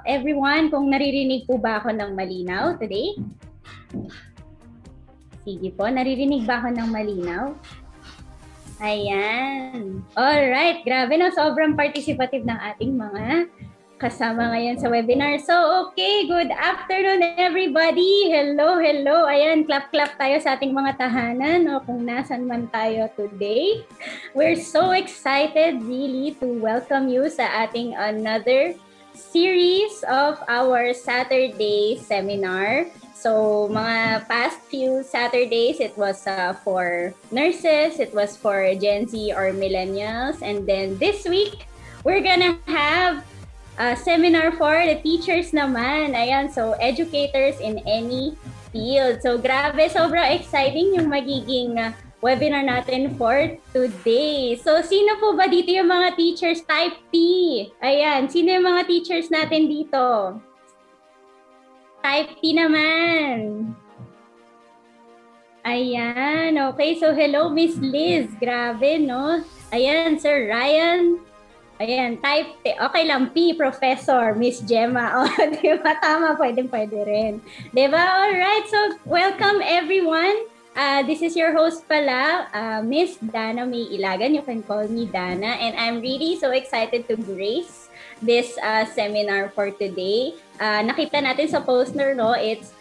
Everyone, kung naririnig po ba ako ng malinaw today? Sige po, naririnig ba ako ng malinaw? Ayan. Alright, grabe no, sobrang participative ng ating mga kasama ngayon sa webinar. So, okay, good afternoon everybody. Hello, hello. Ayan, clap-clap tayo sa ating mga tahanan o kung nasan man tayo today. We're so excited really to welcome you sa ating another series of our Saturday seminar. So, mga past few Saturdays, it was for nurses, it was for Gen Z or millennials. And then this week, we're gonna have a seminar for the teachers naman. Ayan, so educators in any field. So, grabe, sobrang exciting yung magiging webinar natin for today. So, sino po ba dito yung mga teachers type T? Ayan, sino yung mga teachers natin dito? Type T naman. Ayan, okay. So, hello, Miss Liz. Grabe, no? Ayan, Sir Ryan. Ayan, type T. Okay lang, P, Professor, Miss Gemma. O, diba? Tama, pwede rin. Diba? Alright, so welcome everyone. This is your host pala, Miss Dana May Ilagan. You can call me Dana. And I'm really so excited to grace this seminar for today. Nakita natin sa poster, no? It's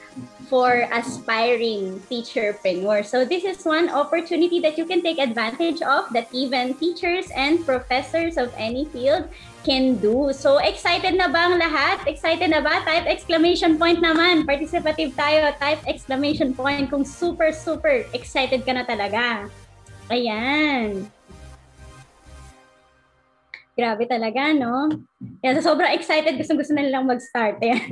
for aspiring teacherpreneurs. So this is one opportunity that you can take advantage of that even teachers and professors of any field can do. So excited na ba ang lahat? Excited na ba? Type exclamation point naman. Participative tayo. Type exclamation point kung super, super excited ka na talaga. Ayan. Grabe talaga, no? Kaya sobrang excited, gusto na nilang mag-start. Ayan.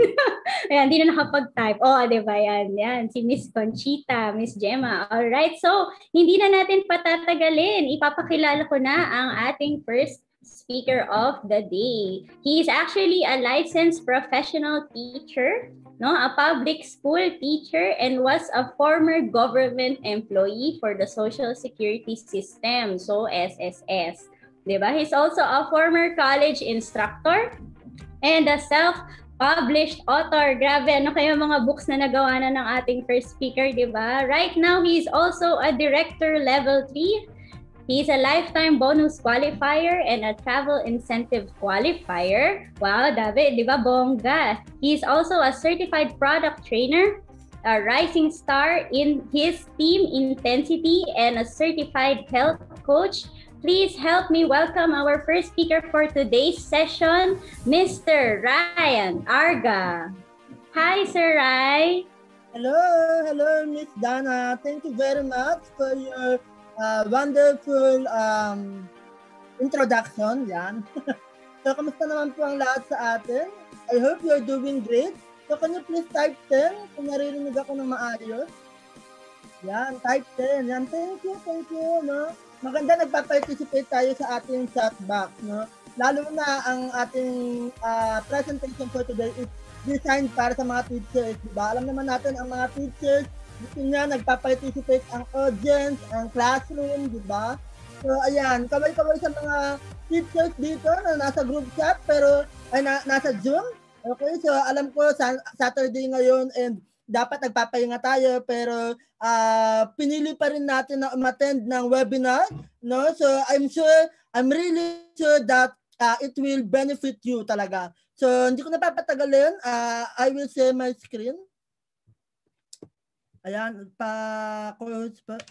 Ayan, hindi na nakapag-type. Diba? Yan. Si Miss Conchita, Miss Gemma. Alright, so hindi na natin patatagalin. Ipapakilala ko na ang ating first speaker of the day. He is actually a licensed professional teacher, no, a public school teacher, and was a former government employee for the Social Security System, so SSS. Diba? He's also a former college instructor and a self-published author. Grabe, ano kayo mga books na nagawa na ng ating first speaker, diba? Right now, he's also a director level 3. He's a lifetime bonus qualifier and a travel incentive qualifier. Wow, David, di ba? Bongga. He's also a certified product trainer, a rising star in his team intensity, and a certified health coach. Please help me welcome our first speaker for today's session, Mr. Ryan Arga. Hi, Sir Rai. Hello, Miss Dana. Thank you very much for your wonderful introduction. Yan. So, kamusta naman po ang lahat sa atin? I hope you're doing great. So, can you please type 10 kung naririnig ako ng maayos? Yan, type 10. Yan, thank you, no? Maganda nagpa-participate tayo sa ating chat box, no? Lalo na ang ating presentation for today is designed para sa mga teachers, diba? Alam naman natin ang mga teachers, gusto niya nagpa-participate ang audience, ang classroom, diba? So, ayan, kaway-kaway sa mga teachers dito na nasa group chat pero ay nasa Zoom. Okay, so alam ko Saturday ngayon and dapat nagpapahinga tayo pero pinili pa rin natin na umattend ng webinar, no? So I'm really sure that it will benefit you talaga. So hindi ko napapatagalin, I will share my screen. Ayan, pa-close pa.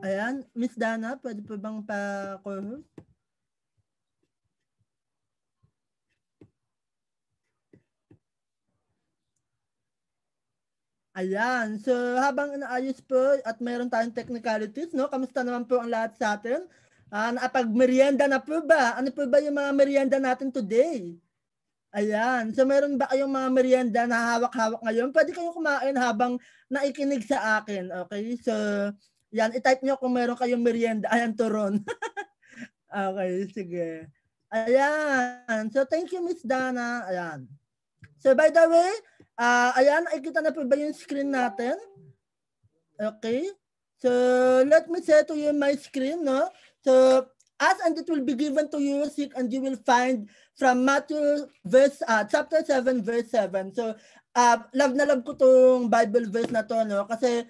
Ayan, Miss Dana, pwede pa bang pa-close? Ayan. So, habang inaayos po at mayroon tayong technicalities, no? Kamusta naman po ang lahat sa atin? Nakapag-merienda na po ba? Ano po ba yung mga merienda natin today? Ayan. So, meron ba kayong mga merienda na hawak-hawak ngayon? Pwede kayong kumain habang naikinig sa akin. Okay? So, yan. I-type nyo kung meron kayong merienda. Ayan, turon. Okay, sige. Ayan. So, thank you, Miss Dana. Ayan. So, by the way, ayan, nakikita na po ba yung screen natin? Okay. So, let me share to you my screen, no? So, and it will be given to you. Seek and you will find from Matthew chapter 7 verse 7. So love na love ko tong Bible verse na to, no? Kasi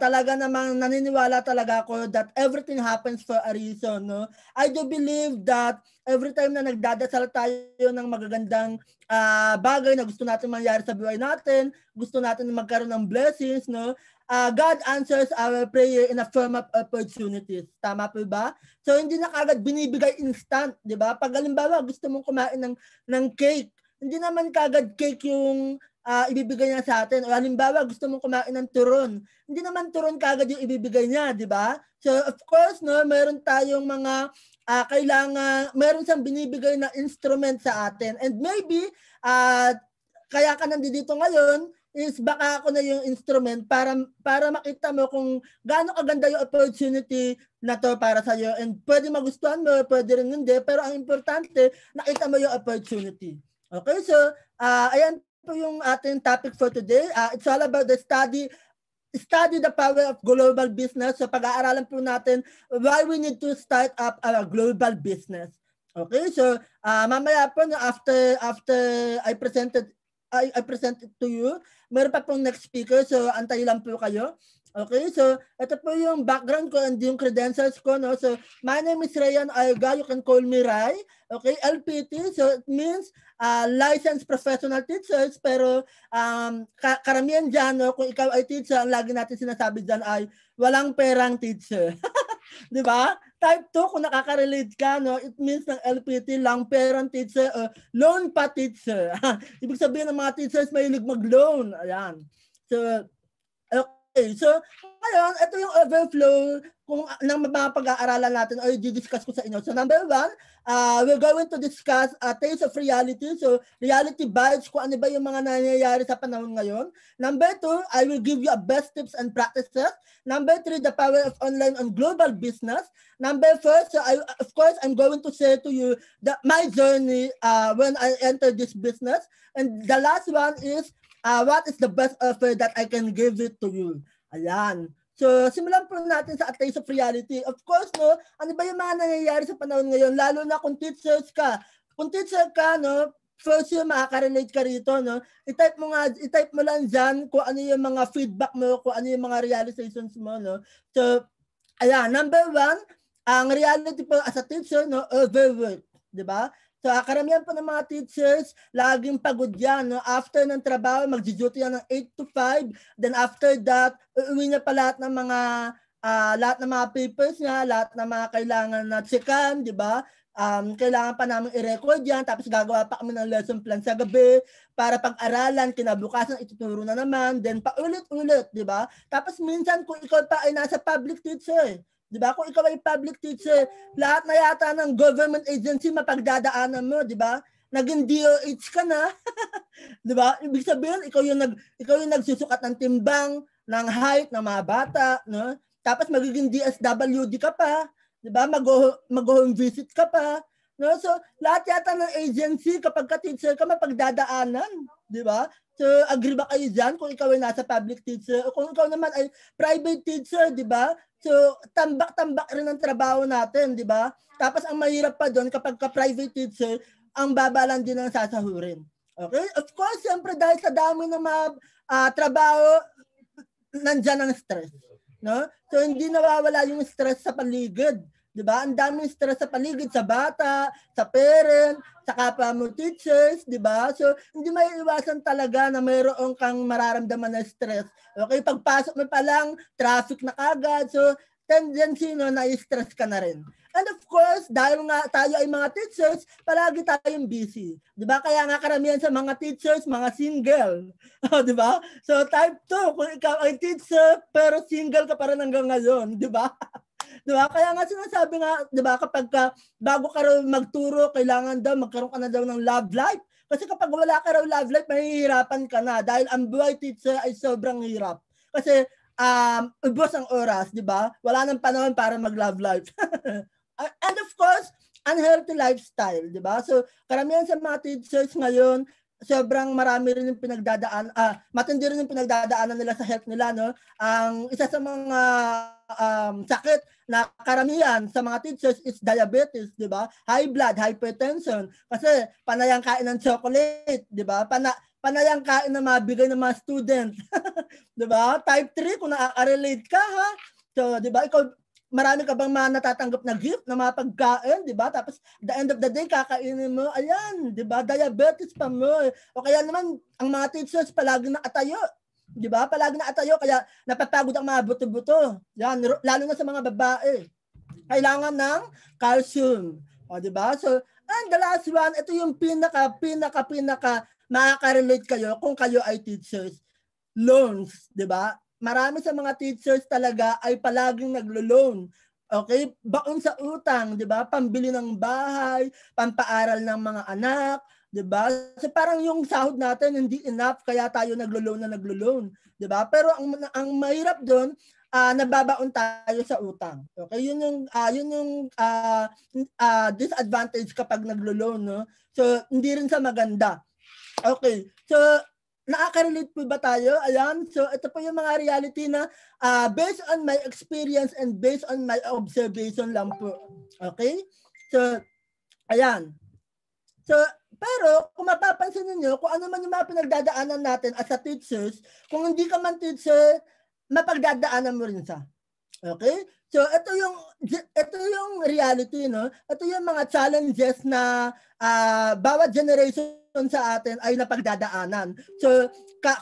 talaga namang naniniwala talaga ako that everything happens for a reason, no? I do believe that every time na nagdadasal tayo ng magagandang bagay na gusto natin mangyari sa buhay natin, gusto natin magkaroon ng blessings, no? God answers our prayer in a form of opportunities. Tama po ba? So hindi na kagad binibigay instant, di ba? Pag halimbawa gusto mong kumain ng cake, hindi naman kagad cake yung ibibigay niya sa atin. O halimbawa gusto mong kumain ng turon, hindi naman turon kagad yung ibibigay niya, di ba? So of course, no, meron tayong mga kailangan, meron siyang binibigay na instrument sa atin. And maybe kaya ka nandito ngayon is baka ako na yung instrument para makita mo kung gaano kaganda yung opportunity na to para sa iyo. And pwede magustuhan mo, pwede rin hindi, pero ang importante, nakita mo yung opportunity. Okay, so ayan po yung ating topic for today. It's all about the study the power of global business. So pag-aaralan po natin why we need to start up a global business. Okay, so mamaya po after I present it to you, meron pa pong next speaker, so antay lang po kayo. Okay, so ito po yung background ko and yung credentials ko, no? So my name is Rayan Ayga, you can call me Ray. Okay, LPT, so it means licensed professional teachers, pero karamihan dyan, no? Kung ikaw ay teacher, ang lagi natin sinasabi dyan ay walang perang teacher. Di ba? Type 2, kung nakaka-relate ka, no, it means ng LPT, long parent teacher, loan pa teacher. Ibig sabihin ng mga teachers mahilig mag-loan. Ayan. So, okay. So, ngayon, ito yung overflow kung ng mga pag-aaralan natin o i-discuss ko sa inyo. So, number 1, we're going to discuss a taste of reality. So, reality bites, kung ano ba yung mga nangyayari sa panahon ngayon. Number 2, I will give you a best tips and practices. Number 3, the power of online and global business. Number 4, so of course, I'm going to share to you my journey when I entered this business. And the last one is, what is the best offer that I can give it to you? Ayan. So, simulan po natin sa A Taste of Reality. Of course, no, ano ba yung mga nangyayari sa panahon ngayon? Lalo na kung teachers ka. Kung teacher ka, no, first yung makaka-relate ka rito, no? I-type mo lang dyan kung ano yung mga feedback mo, kung ano yung mga realizations mo, no? So, ayan, number 1, ang reality po as a teacher, no, overwork, di ba? So, karamihan po ng mga teachers, laging pagod yan, no? After ng trabaho, mag-duty yan ng 8 to 5, then after that, uuwi niya pa lahat ng mga papers niya, lahat ng mga kailangan na checkan, di ba? Kailangan pa namin i-record yan, tapos gagawa pa kami ng lesson plan sa gabi para pag-aralan, kinabukasan ituturo na naman, then paulit-ulit, di ba? Tapos minsan kung ikaw pa ay nasa public teacher, di ba? Kung ikaw ay public teacher, lahat na yata ng government agency mapagdadaanan mo, di ba? Naging DOH ka na. Di ba? Ibig sabihin, ikaw yung nagsusukat ng timbang, ng height ng mga bata, no? Tapos magiging DSWD ka pa. Di ba? Mag-home visit ka pa. No? So, lahat yata ng agency, kapag ka-teacher ka, mapagdadaanan. Di ba? So, agree ba kayo dyan kung ikaw ay nasa public teacher? O kung ikaw naman ay private teacher, di ba? So, tambak-tambak rin ang trabaho natin, di ba? Tapos, ang mahirap pa doon, kapag ka-private teacher, ang baba lang din ang sasahurin. Okay? Of course, siyempre, dahil sa dami ng mga trabaho, nandyan ang stress. No? So, hindi nawawala yung stress sa paligid. Diba? Ang daming stress sa paligid, sa bata, sa parent, sa kapwa mo teachers, diba? So, hindi maiiwasan talaga na mayroon kang mararamdaman na stress. Okay, pagpasok mo pa lang, traffic na kagad. So, tendency no, na-stress ka na rin. And of course, dahil nga tayo ay mga teachers, palagi tayong busy. Diba? Kaya nga karamihan sa mga teachers, mga single. Diba? So, type 2, kung ikaw ay teacher, pero single ka pa rin hanggang ngayon. Diba? Diba? Kaya nga sinasabi nga, diba, kapag bago ka raw magturo, kailangan daw, magkaroon ka na daw ng love life. Kasi kapag wala ka raw love life, mahihirapan ka na. Dahil ang buhay teacher ay sobrang hirap. Kasi, ubos ang oras, diba? Wala nang panahon para mag-love life. And of course, unhealthy lifestyle, diba? So, karamihan sa mga teachers ngayon, sobrang marami rin yung matindi rin yung pinagdadaanan nila sa health nila, no? Ang isa sa mga sakit na karamihan sa mga teachers is diabetes, di ba? High blood, hypertension. Kasi panayang kain ng chocolate, di ba? Panayang kain na mabigay ng mga student. Di ba? Type 3, kung na-relate ka, ha? So, di ba? Ikaw, marami ka bang natatanggap na gift na mga pagkain, di ba? Tapos, the end of the day, kakainin mo, ayan, di ba? Diabetes pa mo. O kaya naman, ang mga teachers palagi nakatayo. Di ba? Palagi nakatayo, kaya napapagod ang mga buto-buto. Yan, lalo na sa mga babae. Kailangan ng calcium. O, di ba? So, and the last one, ito yung pinaka makaka-relate kayo kung kayo ay teachers. Loans, di ba? Marami sa mga teachers talaga ay palaging naglo-loan. Okay? Baon sa utang, di ba? Pambili ng bahay, pampaaral ng mga anak, di ba? So parang yung sahod natin hindi enough kaya tayo naglo-loan, di ba? Pero ang mahirap doon, nababaon tayo sa utang. Okay? Yun yung disadvantage kapag naglo-loan, no? So hindi rin sa maganda. Okay. So nakaka-relate po ba tayo? Ayan. So, ito po yung mga reality na based on my experience and based on my observation lang po. Okay? So, ayan. So, pero kung mapapansin niyo kung ano man yung mga pinagdadaanan natin as a teachers, kung hindi ka man teacher, mapagdadaanan mo rin sa. Okay? So, ito yung reality, no? Ito yung mga challenges na bawat generation sa atin ay napagdadaanan. So,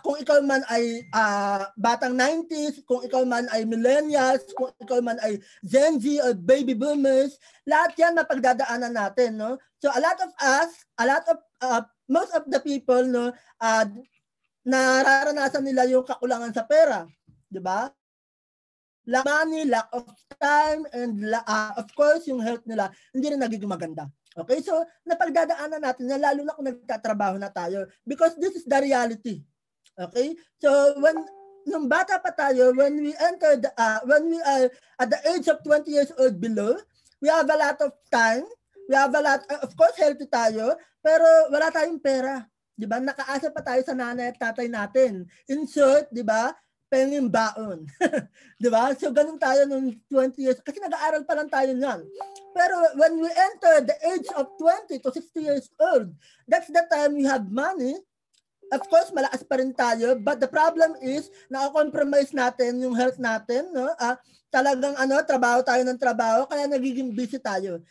kung ikaw man ay batang 90s, kung ikaw man ay millennials, kung ikaw man ay Gen Z or baby boomers, lahat yan napagdadaanan natin, no? So, most of the people, no, nararanasan nila yung kakulangan sa pera, di ba? Lack of money, lack of time, and of course, yung health nila, hindi rin nagiging maganda. Okay, so napagdadaanan natin na lalo na kung nagtatrabaho na tayo because this is the reality. Okay, so nung bata pa tayo, when we are at the age of 20 years old below, we have a lot of time, we have a lot, of course, healthy tayo, pero wala tayong pera. Di ba? Nakaasa pa tayo sa nanay at tatay natin. In short, di ba? Penging baon. Di ba? So, ganun tayo nung 20 years. Kasi nag-aaral pa lang tayo niyan. Pero when we enter the age of 20 to 60 years old, that's the time we have money. Of course, malakas pa rin tayo. But the problem is, na-compromise natin yung health natin. No? Talagang trabaho tayo ng trabaho, kaya nagiging busy tayo.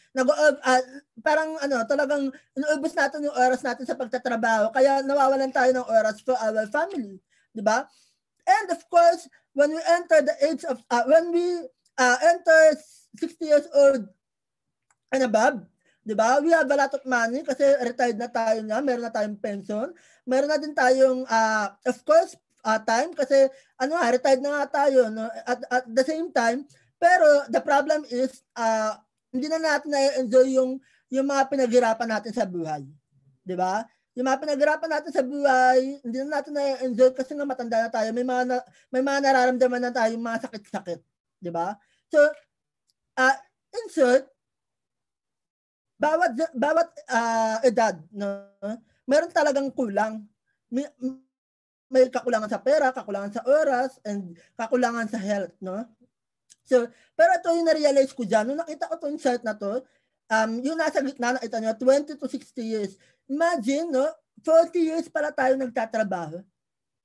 Talagang inuubos natin yung oras natin sa pagtatrabaho, kaya nawawalan tayo ng oras for our family. Di ba? And of course, when we enter the age of, when we enter 60 years old and above, di ba? We have a lot of money kasi retired na tayo na, meron na tayong pension, meron na din tayong, of course, time kasi retired na nga tayo, no? At the same time, pero the problem is, hindi na natin na-enjoy yung mga pinaghirapan natin sa buhay. Di ba? Yung mga pinaghirapan natin sa buhay, hindi na natin na-enjoy kasi nga matanda na tayo. May mga nararamdaman na tayo, mga sakit-sakit. Di ba? So, in short, bawat edad, no, meron talagang kulang. May kakulangan sa pera, kakulangan sa oras, and kakulangan sa health, no? So, pero ito yung na-realize ko dyan. Nung nakita ko itong chart na to, yung nasa gitna, nakita nyo, 20 to 60 years. Imagine, no, 40 years pala tayo nagtatrabaho.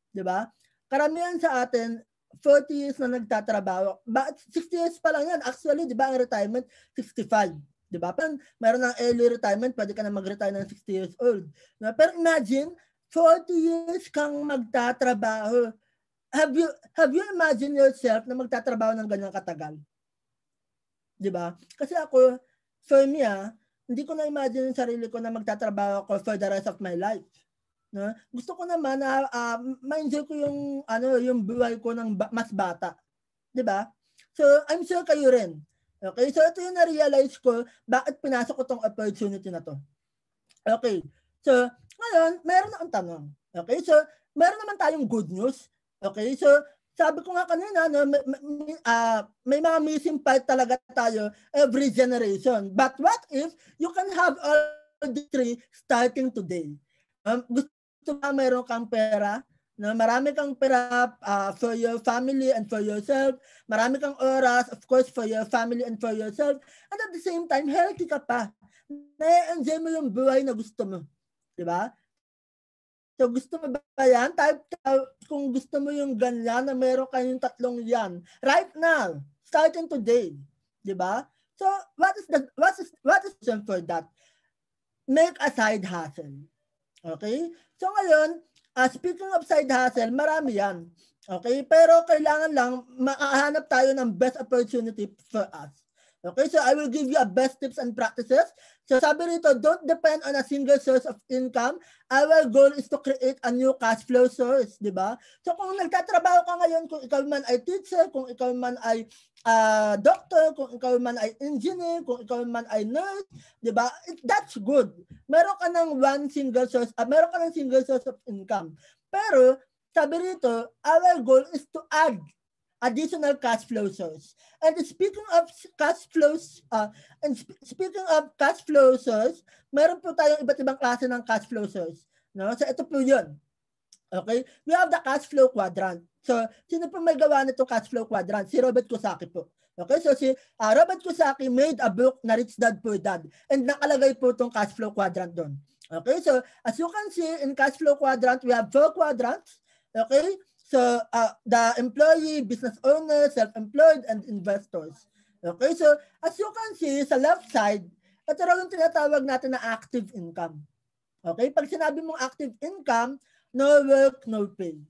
Di ba? Karamihan sa atin, 40 years na nagtatrabaho. But 60 years pa lang yan. Actually, di ba, ang retirement, 65. Di ba? Meron ng early retirement, pwede ka na mag-retire ng 60 years old. No? Pero imagine, 40 years kang magtatrabaho. Have you imagined yourself na magtatrabaho ng ganyang katagal? Di ba? Kasi ako, for me, hindi ko na-imagine yung sarili ko na magtatrabaho ko for the rest of my life. No? Gusto ko naman na ma-enjoy ko yung buhay ko ng mas bata. 'Di ba? So, I'm sure kayo rin. Okay? So, ito yung na-realize ko bakit pinasok ko tong opportunity na to. Okay. So, ngayon, meron akong tanong. Okay? So, meron naman tayong good news. Okay? So, sabi ko nga kanina, no, may mga missing part talaga tayo every generation. But what if you can have all the three starting today? Gusto gusto mo meron kang pera, na marami kang pera for your family and for yourself, marami kang oras, of course, for your family and for yourself, and at the same time, healthy ka pa. Na-enjoy mo yung buhay na gusto mo. Diba? So, gusto mo ba yan? Kung gusto mo yung ganyan na meron kayong tatlong yan, right now, starting today. Diba? So, what is the reason for that? Make a side hustle. Okay? So, ngayon, speaking of side hustle, marami yan. Okay? Pero kailangan lang makahanap tayo ng best opportunity for us. Okay? So I will give you a best tips and practices. So sabi rito, don't depend on a single source of income. Our goal is to create a new cash flow source. Diba? So kung nagtatrabaho ka ngayon, kung ikaw man ay teacher, kung ikaw man ay doctor, kung ikaw man ay engineer, kung ikaw man ay nurse, diba? That's good. Meron ka ng single source of income. Pero, sabi rito, our goal is to add additional cash flow source. And speaking of cash flow source, meron po tayong iba't ibang klase ng cash flow source. No? So, ito po yun. Okay? We have the cash flow quadrant. So, sino po may gawa nito cash flow quadrant? Si Robert Kiyosaki po. Okay? So, si Robert Kiyosaki made a book na Rich Dad Poor Dad. And nakalagay po itong cash flow quadrant doon. Okay? So, as you can see, in cash flow quadrant, we have 4 quadrants. Okay? So, the employee, business owner, self-employed, and investors. Okay? So, as you can see, sa left side, ito raw yung tinatawag natin na active income. Okay? Pag sinabi mong active income, no work, no pay.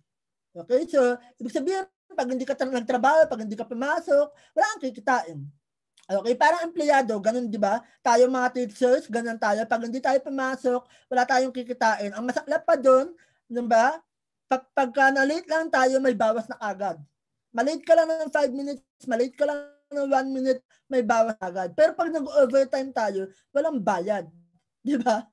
Okay? So, ibig sabihin, pag hindi ka nagtrabaho, pag hindi ka pumasok, wala kang kikitain. Okay? Parang empleyado, ganun, di ba? Tayo mga teachers, ganun tayo. Pag hindi tayo pumasok, wala tayong kikitain. Ang masaklap pa doon, di ba? Pagka na-late lang tayo, may bawas na agad. Malate ka lang ng 5 minutes, malate ka lang ng 1 minute, may bawas na agad. Pero pag nag-overtime tayo, walang bayad. Di ba?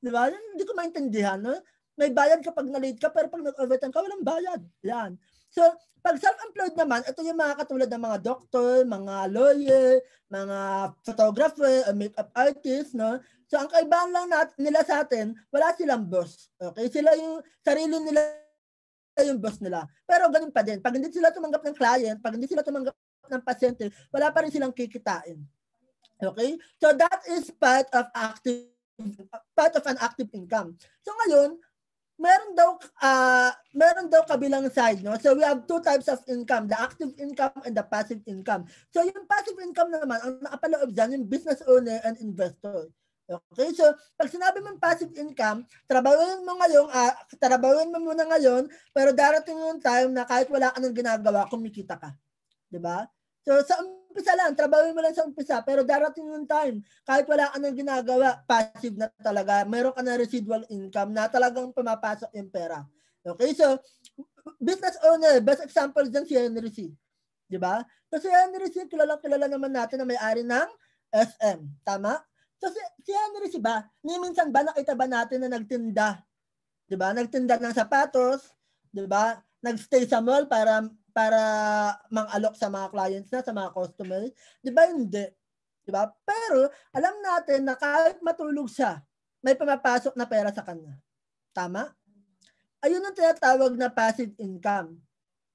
Di ba? Hindi ko maintindihan, no? May bayad kapag na-late ka, pero pag nag-overtime ka, walang bayad. Yan. So, pag self-employed naman, ito yung mga katulad ng mga doctor, mga lawyer, mga photographer, makeup artist, no? So, ang kaibahan lang nila sa atin, wala silang boss. Okay? Sila yung sarili nila yung boss nila. Pero ganun pa din. Pag hindi sila tumanggap ng client, pag hindi sila tumanggap ng pasyente, wala pa rin silang kikitain. Okay? So, that is part of an active income. So, ngayon, meron daw kabilang side, no? So we have 2 types of income, the active income and the passive income. So yung passive income naman, ang nakapaloob dyan, yung business owner and investor. Okay, so pag sinabi mong passive income, trabahuin mo muna ngayon, pero darating yung time na kahit wala ka nang ginagawa, kumikita ka. Diba? So sa umpisa lang, trabahuin mo lang sa umpisa, pero darating yung time, kahit wala ka nang ginagawa, passive na talaga, meron ka na residual income na talagang pumapasok yung pera. Okay, so, business owner, best example dyan si Henry C. Diba? So si Henry C, kilala naman natin na may-ari ng SM. Tama? So si Henry C ba, minsan ba nakita ba natin na nagtinda? Diba? Nagtinda ng sapatos, diba? Nagstay sa mall para mang-alok sa mga clients na, sa mga customers. Di ba? Hindi. Di ba? Pero, alam natin na kahit matulog siya, may pumapasok na pera sa kanya. Tama? Ayun ang tinatawag na passive income.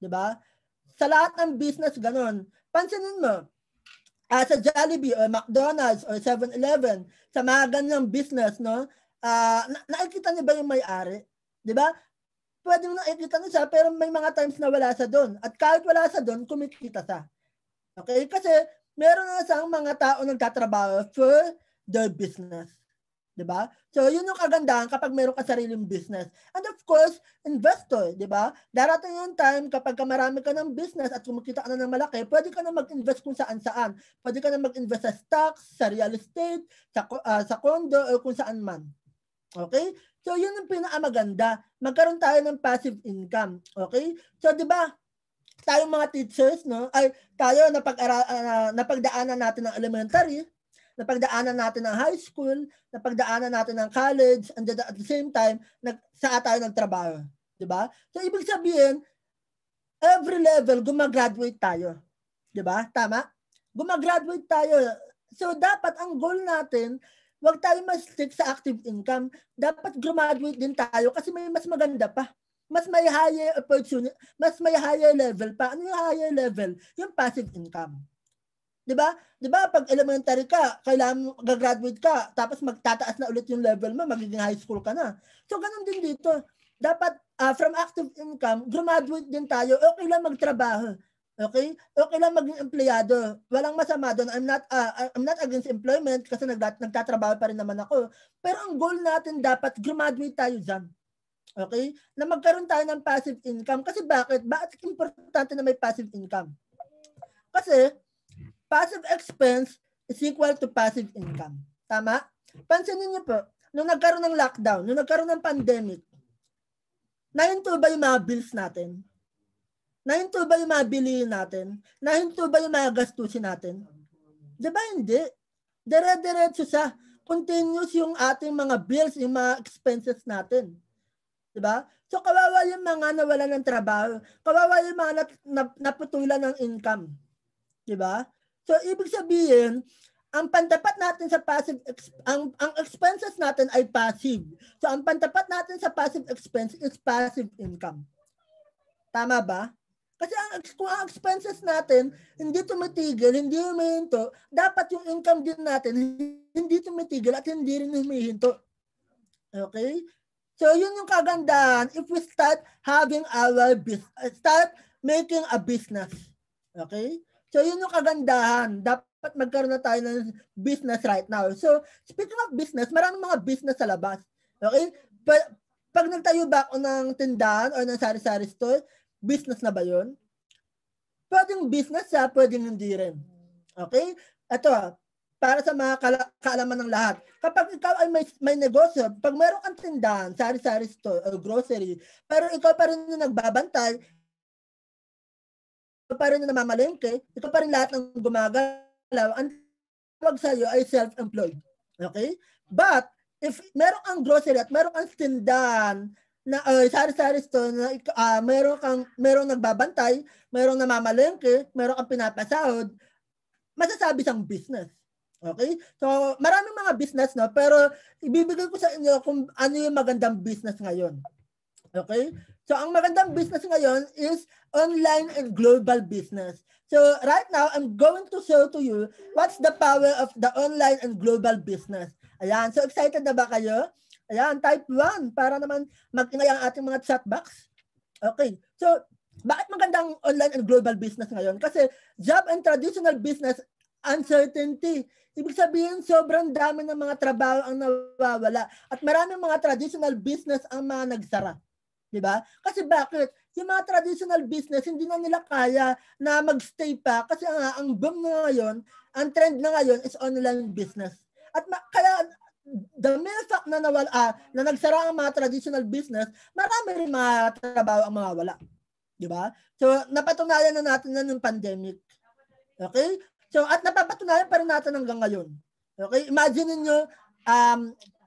Di ba? Sa lahat ng business, ganun. Pansinin mo, sa Jollibee or McDonald's or 7-Eleven, sa mga ganyang business, no? Nakikita niyo ba yung may-ari? Di ba? Pwede mo nakikita niya siya, pero may mga times na wala sa doon. At kahit wala sa doon, kumikita siya. Okay? Kasi meron na siyang mga tao nagtatrabaho for their business. Diba? So, yun yung kagandahan kapag meron ka sariling business. And of course, investor. Diba? Darating yung time kapag marami ka ng business at kumikita ka na ng malaki, pwede ka na mag-invest kung saan-saan. Pwede ka na mag-invest sa stocks, sa real estate, sa condo, o kung saan man. Okay? So, yun yung pinakamaganda. Magkaroon tayo ng passive income. Okay? So, di ba, tayong mga teachers, no? Ay, tayo napagdaanan natin ng elementary, napagdaanan natin ng high school, napagdaanan natin ng college, and at the same time, saan tayo nagtrabaho. Di ba? So, ibig sabihin, every level, gumagraduate tayo. Di ba? Tama? Gumagraduate tayo. So, dapat ang goal natin, Huwag tayo mas-stick sa active income. Dapat graduate din tayo kasi may mas maganda pa. Mas may higher opportunity, mas may higher level pa. Ano yung higher level? Yung passive income. 'Di ba? 'Di ba pag elementary ka, kailangan mo gagraduate ka, tapos magtataas na ulit yung level mo, magiging high school ka na. So ganun din dito. Dapat from active income, graduate din tayo. Okay lang magtrabaho. Okay? Okay lang maging empleyado. Walang masama doon. I'm not against employment kasi nagtatrabaho pa rin naman ako. Pero ang goal natin dapat graduate tayo diyan. Okay? Na magkaroon tayo ng passive income. Kasi bakit? Bakit importante na may passive income? Kasi passive expense is equal to passive income. Tama? Pansinin niyo po, nung nagkaroon ng lockdown, nung nagkaroon ng pandemic, nahinto ba yung mga bills natin? Nahinto ba yung mga bilihin natin? Nahinto ba yung mga gastusin natin? Diba hindi? Dire-diretso sa continuous yung ating mga bills, yung mga expenses natin. Diba? So kawawa yung mga nawala ng trabaho. Kawawa yung mga naputulan ng income. Diba? So, ibig sabihin, ang pantapat natin sa passive, ang expenses natin ay passive. So, ang pantapat natin sa passive expense is passive income. Tama ba? Kasi kung ang expenses natin hindi tumitigil, hindi humihinto, dapat yung income din natin hindi tumitigil at hindi rin humihinto. Okay? So, yun yung kagandahan if we start having our business, start making a business. Okay? So, yun yung kagandahan. Dapat magkaroon na tayo ng business right now. So, speaking of business, maraming mga business sa labas. Okay? Pag nagtayo ba ako ng tindahan o ng sari-sari store, business na ba yun? Pwedeng business siya, pwedeng hindi rin. Okay? Ito, para sa mga kaalaman ng lahat. Kapag ikaw ay may negosyo, pag mayroon kang tindahan, sari-sari store o grocery, pero ikaw pa rin yung nagbabantay, pa rin na namamalengke, ito pa rin lahat ng gumagalaw, ang tawag sa'yo ay self-employed. Okay? But, if meron kang grocery at meron kang tindahan na sari-sari store na meron nagbabantay, meron namamalengke, meron kang pinapasahod, masasabi siyang business. Okay? So, maraming mga business, no? Pero, ibibigay ko sa inyo kung ano yung magandang business ngayon. Okay? So, ang magandang business ngayon is online and global business. So, right now, I'm going to show to you what's the power of the online and global business. Ayan. So, excited na ba kayo? Ayan, type 1 para naman mag-ingay ang ating mga chat box. Okay. So, bakit magandang online and global business ngayon? Kasi job and traditional business uncertainty. Ibig sabihin, sobrang dami ng mga trabaho ang nawawala. At maraming mga traditional business ang mga nagsara. Diba? Kasi bakit? Yung mga traditional business, hindi na nila kaya na magstay pa kasi ang boom na ngayon, ang trend na ngayon is online business. At kaya the mere fact na na nagsara ang mga traditional business, marami rin mga trabaho ang mawawala. Diba? So, napatunayan na natin na ng pandemic. Okay? So, at napapatunayan pa rin natin hanggang ngayon. Okay? Imagine niyo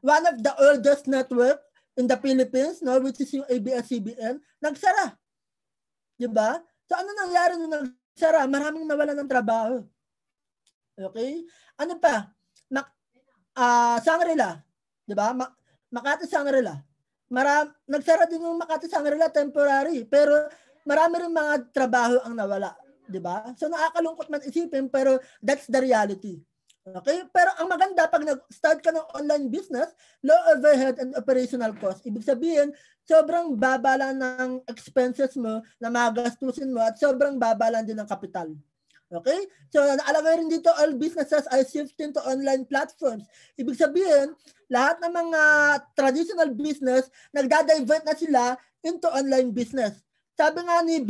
one of the oldest network in the Philippines, no, which is yung ABS-CBN, nagsara. Diba? So, ano nangyari nung nagsara? Maraming nawalan ng trabaho. Okay? Ano pa? Shangri-La. Diba? Makati Shangri-La. Nagsara din yung Makati Shangri-La temporary, pero marami rin mga trabaho ang nawala. Diba? So, nakakalungkot man isipin, pero that's the reality. Okay? Pero ang maganda, pag nag-start ka ng online business, low overhead and operational cost. Ibig sabihin, sobrang baba lang ng expenses mo na magastusin mo at sobrang baba lang din ng kapital. Okay? So, naalagay rin dito, all businesses are shifting to online platforms. Ibig sabihin, lahat ng mga traditional business, nagda-divert na sila into online business. Sabi nga ni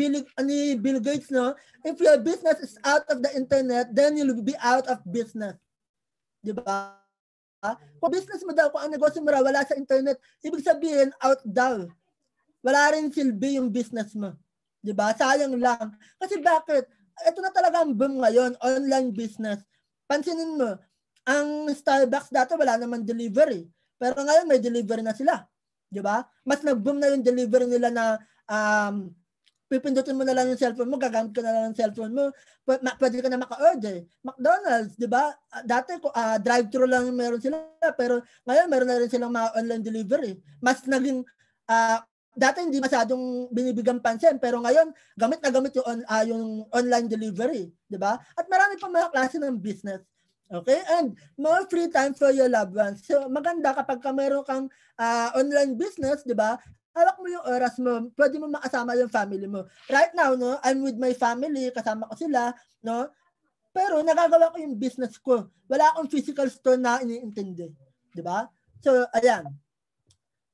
Bill Gates, no, if your business is out of the internet, then you'll be out of business. Di ba? Kung business mo daw, kung ang negosyo mo raw wala sa internet, ibig sabihin, out daw. Wala rin silbi yung business mo. Di ba? Sayang lang. Kasi bakit? Ito na talaga ang boom ngayon, online business. Pansinin mo, ang Starbucks dati wala naman delivery. Pero ngayon may delivery na sila. Di ba? Mas nag-boom na yung delivery nila na pipindutin mo na lang yung cellphone mo, gagamit ka na lang ng cellphone mo, pwede ka na maka-order. McDonald's, di ba? Dati, drive-thru lang meron sila, pero ngayon meron na rin silang mga online delivery. Mas naging, dati hindi masyadong binibigyan pansin, pero ngayon, gamit na gamit yung online delivery, di ba? At marami pa mga klase ng business. Okay? And more free time for your loved ones. So, maganda kapag meron kang online business, di ba? Hawak mo yung oras mo, pwede mo makasama yung family mo. Right now, no, I'm with my family, kasama ko sila, no? Pero nagagawa ko yung business ko. Wala akong physical store na iniintindi. Di ba? So, ayan.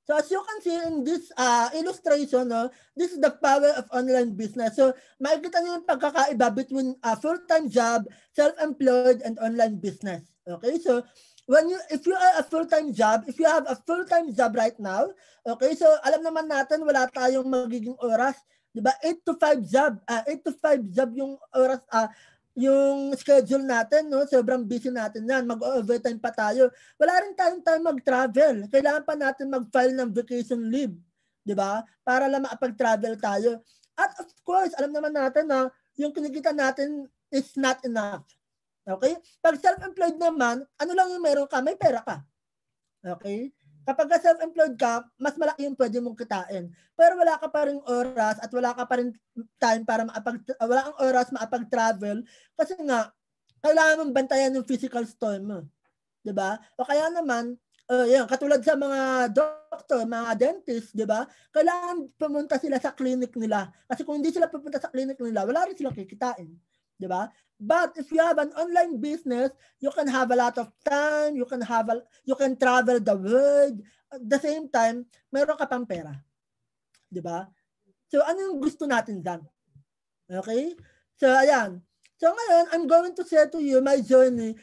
So, as you can see in this illustration, no, this is the power of online business. So, makikita niyo yung pagkakaiba between a full-time job, self-employed, and online business. Okay? So, if you are a full-time job, if you have a full-time job right now, okay, so alam naman natin wala tayong magiging oras, 'di ba? 8 to 5 job, 8 to 5 job yung oras, yung schedule natin, no? Sobrang busy natin 'yan. Mag-overtime pa tayo. Wala rin tayong time mag-travel. Kailangan pa natin mag-file ng vacation leave, 'di ba? Para lang makapag-travel tayo. At of course, alam naman natin na yung kinikita natin is not enough. Okay? Pag self-employed naman, ano lang yung meron ka? May pera ka. Okay? Kapag self-employed ka, mas malaki yung pwede mong kitain. Pero wala ka pa rin oras at wala ka pa rin time para wala kang oras makapag-travel kasi nga, kailangan mong bantayan yung physical store mo. Diba? O kaya naman, yan, katulad sa mga doctor, mga dentist, diba? Kailangan pumunta sila sa clinic nila. Kasi kung hindi sila pupunta sa clinic nila, wala rin silang kikitain. Diba? But if you have an online business, you can have a lot of time, you can travel the world. At the same time, meron ka pang pera. 'Di ba? So ano yung gusto natin diyan? Okay? So ayan. So ngayon, I'm going to share to you my journey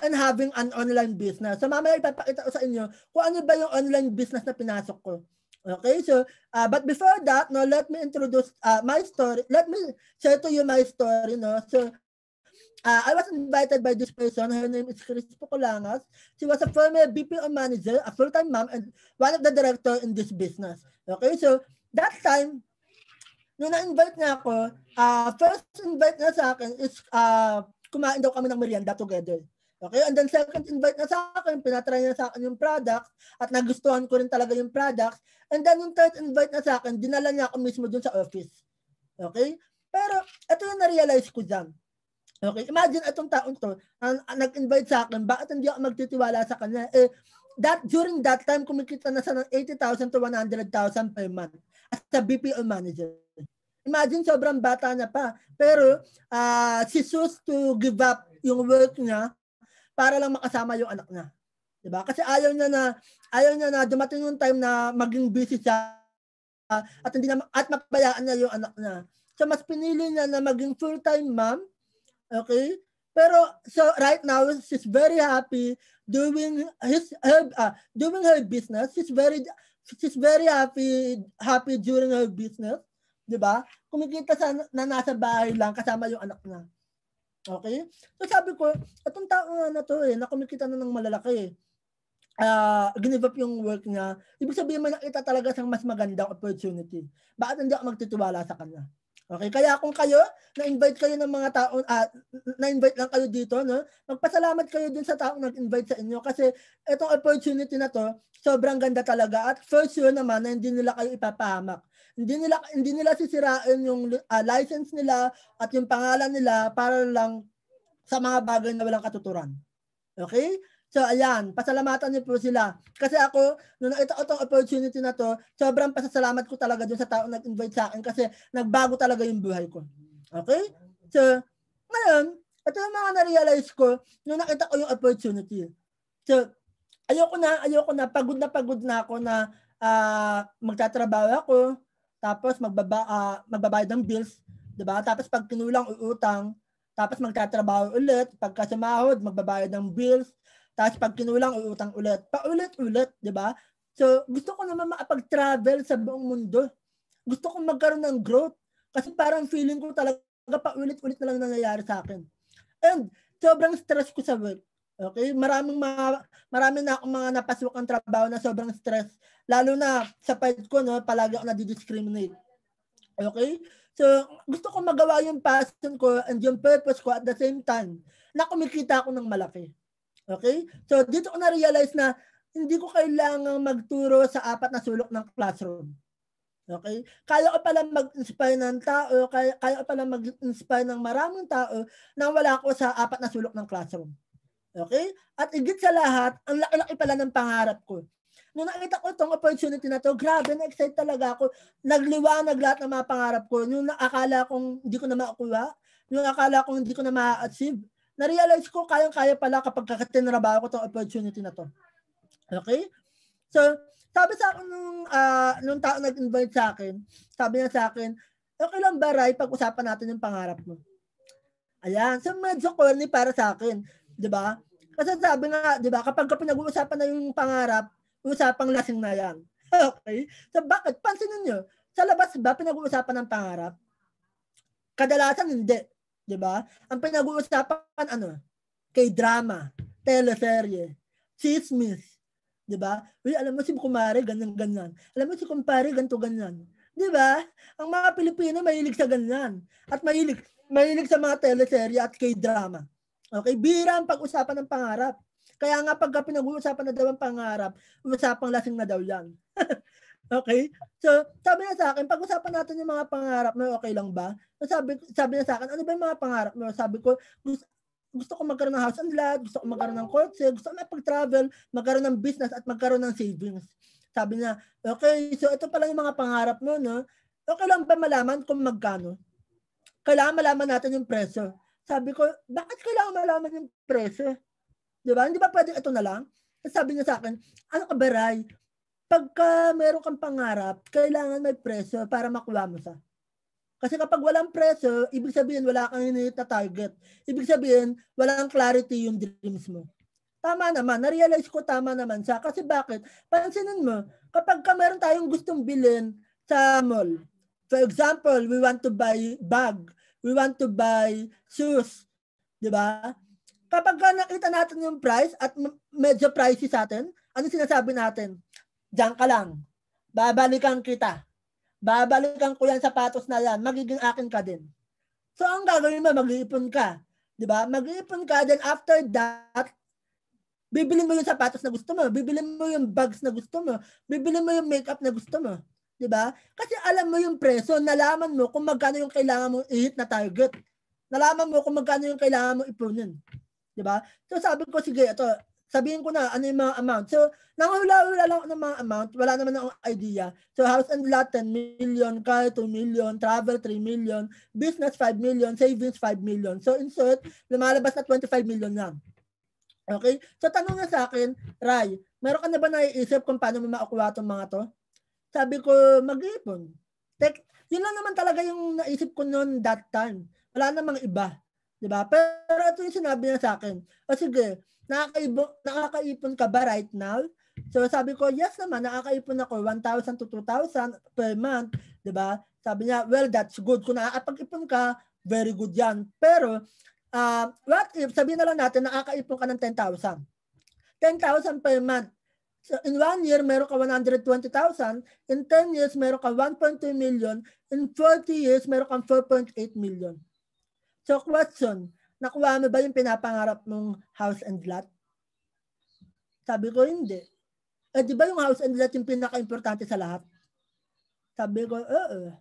in having an online business. So mamaya ipapakita ko sa inyo kung ano ba yung online business na pinasok ko. Okay, so but before that, no, let me introduce my story. Let me share to you my story, no. So I was invited by this person. Her name is Chris Pukulangas. She was a former BPO manager, a full-time mom, and one of the director in this business. Okay, so that time, nung na-invite niya ako, first invite niya sa akin is kumain daw kami ng merienda together. Okay, and then second invite na sa akin, pinatry niya sa akin yung product at nagustuhan ko rin talaga yung product. And then yung third invite na sa akin, dinala niya ako mismo dun sa office. Okay? Pero ito yung na-realize ko dyan. Okay, imagine itong taon to, nag-invite sa akin, bakit hindi ako magtitiwala sa kanya? During that time, kumikita na siya ng 80,000 to 100,000 per month as a BPO manager. Imagine, sobrang bata niya pa. Pero, she chose to give up yung work niya para lang makasama yung anak niya. Diba? Kasi ayaw niya na dumating yung time na maging busy siya at mapabayaan niya yung anak niya. So, mas pinili niya na maging full-time mom. Okay? Pero so right now she's very happy doing her business. She's very happy during her business, 'di ba? Kumikita sa na nasa bahay lang kasama yung anak niya. Okay? So sabi ko, itong tao na to na kumikita na ng malalaki. Give up yung work niya. Ibig sabihin may nakita talaga siyang mas magandang opportunity. Bakit hindi ako magtitiwala sa kanya? Okay, kaya kung kayo, na-invite kayo ng mga tao, na-invite lang kayo dito, no? Magpasalamat kayo dun sa taong nag-invite sa inyo kasi itong opportunity na to, sobrang ganda talaga at for sure naman na hindi nila kayo ipapahamak. Hindi nila sisirain yung license nila at yung pangalan nila para lang sa mga bagay na walang katuturan. Okay? So, ayan, pasalamatan niyo po sila. Kasi ako, nung nakita ko itong opportunity na to, sobrang pasasalamat ko talaga dun sa taong nag-invite sa akin kasi nagbago talaga yung buhay ko. Okay? So, ngayon, ito yung mga na-realize ko nung nakita ko yung opportunity. So, ayoko na, pagod na ako na magtatrabaho ako, tapos magbabayad ng bills, diba? Tapos pag kinulang, uutang, tapos magtatrabaho ulit, pagka sumahod, magbabayad ng bills, tapos pag kinulang, uutang ulit. Paulit-ulit, di ba? So, gusto ko naman makapag-travel sa buong mundo. Gusto ko magkaroon ng growth. Kasi parang feeling ko talaga paulit-ulit na lang nangyayari sa akin. And sobrang stress ko sa work. Okay? Marami na akong mga napasok ang trabaho na sobrang stress. Lalo na sa part ko, no, palagi ako nadidiscriminate. Okay? So, gusto ko magawa yung passion ko and yung purpose ko at the same time na kumikita ako ng malaki. Okay? So, dito ko na-realize na hindi ko kailangang magturo sa 4 na sulok ng classroom. Okay? Kaya ko pala mag-inspire ng tao, kaya ko pala mag-inspire ng maraming tao nang wala ko sa 4 na sulok ng classroom. Okay? At higit sa lahat, ang laki-laki pala ng pangarap ko. Nung nakita ko itong opportunity na to, grabe, na-excite talaga ako. Nagliwanag lahat ng mga pangarap ko. Yung akala kong hindi ko na makuha, yung akala kong hindi ko na ma-achieve, na-realize ko kayang-kaya pala kapag kakatinrabaho ko itong opportunity na to. Okay? So, sabi sa akin nung tao nag-invite sa akin, sabi niya sa akin, okay lang ba, Rai, pag-usapan natin yung pangarap mo? Ayan. So, medyo corny para sa akin. Diba? Kasi sabi nga, diba, kapag pinag-uusapan na yung pangarap, usapang lasing na yan. Okay? So, bakit? Pansinin nyo, sa labas ba pinag-uusapan ng pangarap? Kadalasan hindi. Diba? Ang pinag-uusapan, K-drama, teleserye, chismis. Diba? Uy, alam mo si kumare, ganyan-ganyan. Alam mo si kumpare, ganto-ganyan. Diba? Ang mga Pilipino mahilig sa ganyan. At mahilig sa mga teleserye at K-drama. Okay? Bira ang pag-usapan ng pangarap. Kaya nga pagka pinag-uusapan na daw ang pangarap, usapang lasing na daw yan. Okay? So, sabi niya sa akin, pag-usapan natin yung mga pangarap mo, okay lang ba? So, sabi niya sa akin, ano ba yung mga pangarap mo? Sabi ko, gusto ko magkaroon ng house and lot, gusto ko magkaroon ng kotse, gusto ko mapag-travel, magkaroon ng business at magkaroon ng savings. Sabi niya, okay, so ito pala yung mga pangarap mo, no? Okay lang ba malaman kung magkano? Kailangan malaman natin yung presyo. Sabi ko, bakit kailangan malaman yung presyo? Diba? Hindi ba pwede ito na lang? Sabi niya sa akin, ano ka ba, Rai? Pagka meron kang pangarap, kailangan may presyo para makuha mo siya. Kasi kapag walang presyo, ibig sabihin wala kang hinihingi na target. Ibig sabihin, walang clarity yung dreams mo. Tama naman. Na-realize ko tama naman siya. Kasi bakit? Pansinin mo, kapag meron tayong gustong bilhin sa mall, for example, we want to buy bag, we want to buy shoes, di ba? Kapag nakita natin yung price at medyo pricey sa atin, ano sinasabi natin? Diyan ka lang. Babalikan kita. Babalikan ko yan sapatos na yan. Magiging akin ka din. So, ang gagawin mo, mag-iipon ka. Diba? Mag-iipon ka, then after that, bibilin mo yung sapatos na gusto mo. Bibilin mo yung bags na gusto mo. Bibilin mo yung makeup na gusto mo. Diba? Kasi alam mo yung presyo, nalaman mo kung magkano yung kailangan mo i-hit na target. Nalaman mo kung magkano yung kailangan mo ipunin. Diba? So, sabi ko, sige, ito, sabihin ko na ano yung mga amount. So, nangahula-hula lang ng mga amount. Wala naman akong idea. So, house and lot, 10 million, car, 2 million, travel, 3 million, business, 5 million, savings, 5 million. So, in short, lumalabas na 25 million lang. Okay? So, tanong na sa akin, Rai, meron ka na ba naiisip kung paano mo makukuha itong mga to? Sabi ko, mag-iipon. Yun lang naman talaga yung naisip ko noon that time. Wala namang iba. Diba? Pero ito yung sinabi niya sa akin. O sige, nakakaipon ka ba right now? So sabi ko, yes naman, nakakaipon ako 1,000 to 2,000 per month. Diba? Sabi niya, well, that's good. Kung nakakapag-ipon ka, very good yan. Pero, what if, sabihin na lang natin, nakakaipon ka ng 10,000. 10,000 per month. So in 1 year, meron ka 120,000. In 10 years, meron ka 1.2 million. In 40 years, meron ka 4.8 million. So question, nakuha mo ba yung pinapangarap mong house and lot? Sabi ko, hindi. Di ba yung house and lot yung pinaka-importante sa lahat? Sabi ko, oo.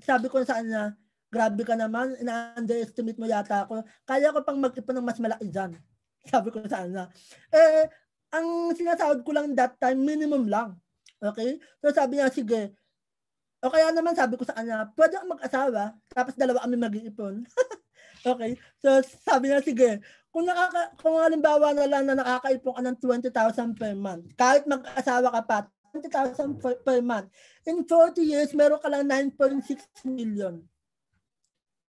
Sabi ko sa kanya, grabe ka naman, ina-underestimate mo yata ako. Kaya ko pang mag-ipon ng mas malaki dyan. Sabi ko sa kanya. Ang sinasahod ko lang that time, minimum lang. Okay? So sabi niya, sige, o kaya naman sabi ko sa kanya, pwede akong mag-asawa, tapos dalawa kami mag-iipon. Okay? So sabi niya, sige, kung halimbawa na lang na nakakaipon ka ng 20,000 per month, kahit mag-asawa ka pa, 20,000 per month, in 40 years, meron ka lang 9.6 million.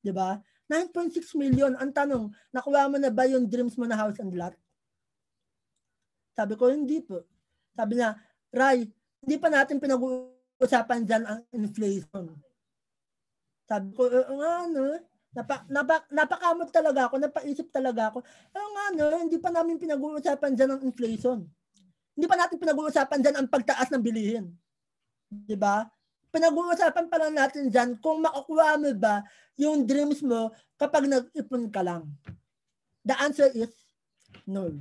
Diba? 9.6 million. Ang tanong, nakuha mo na ba yung dreams mo na house and lot? Sabi ko, hindi po. Sabi niya, Rai, hindi pa natin pinag-uusapan dyan ang inflation. Sabi ko, napakamot talaga ako, napaisip talaga ako. Hindi pa namin pinag-uusapan dyan ang inflation. Hindi pa natin pinag-uusapan dyan ang pagtaas ng bilihin. Diba? pinag-uusapan pa lang natin dyan kung makukuha mo ba yung dreams mo kapag nag-ipon ka lang. The answer is no.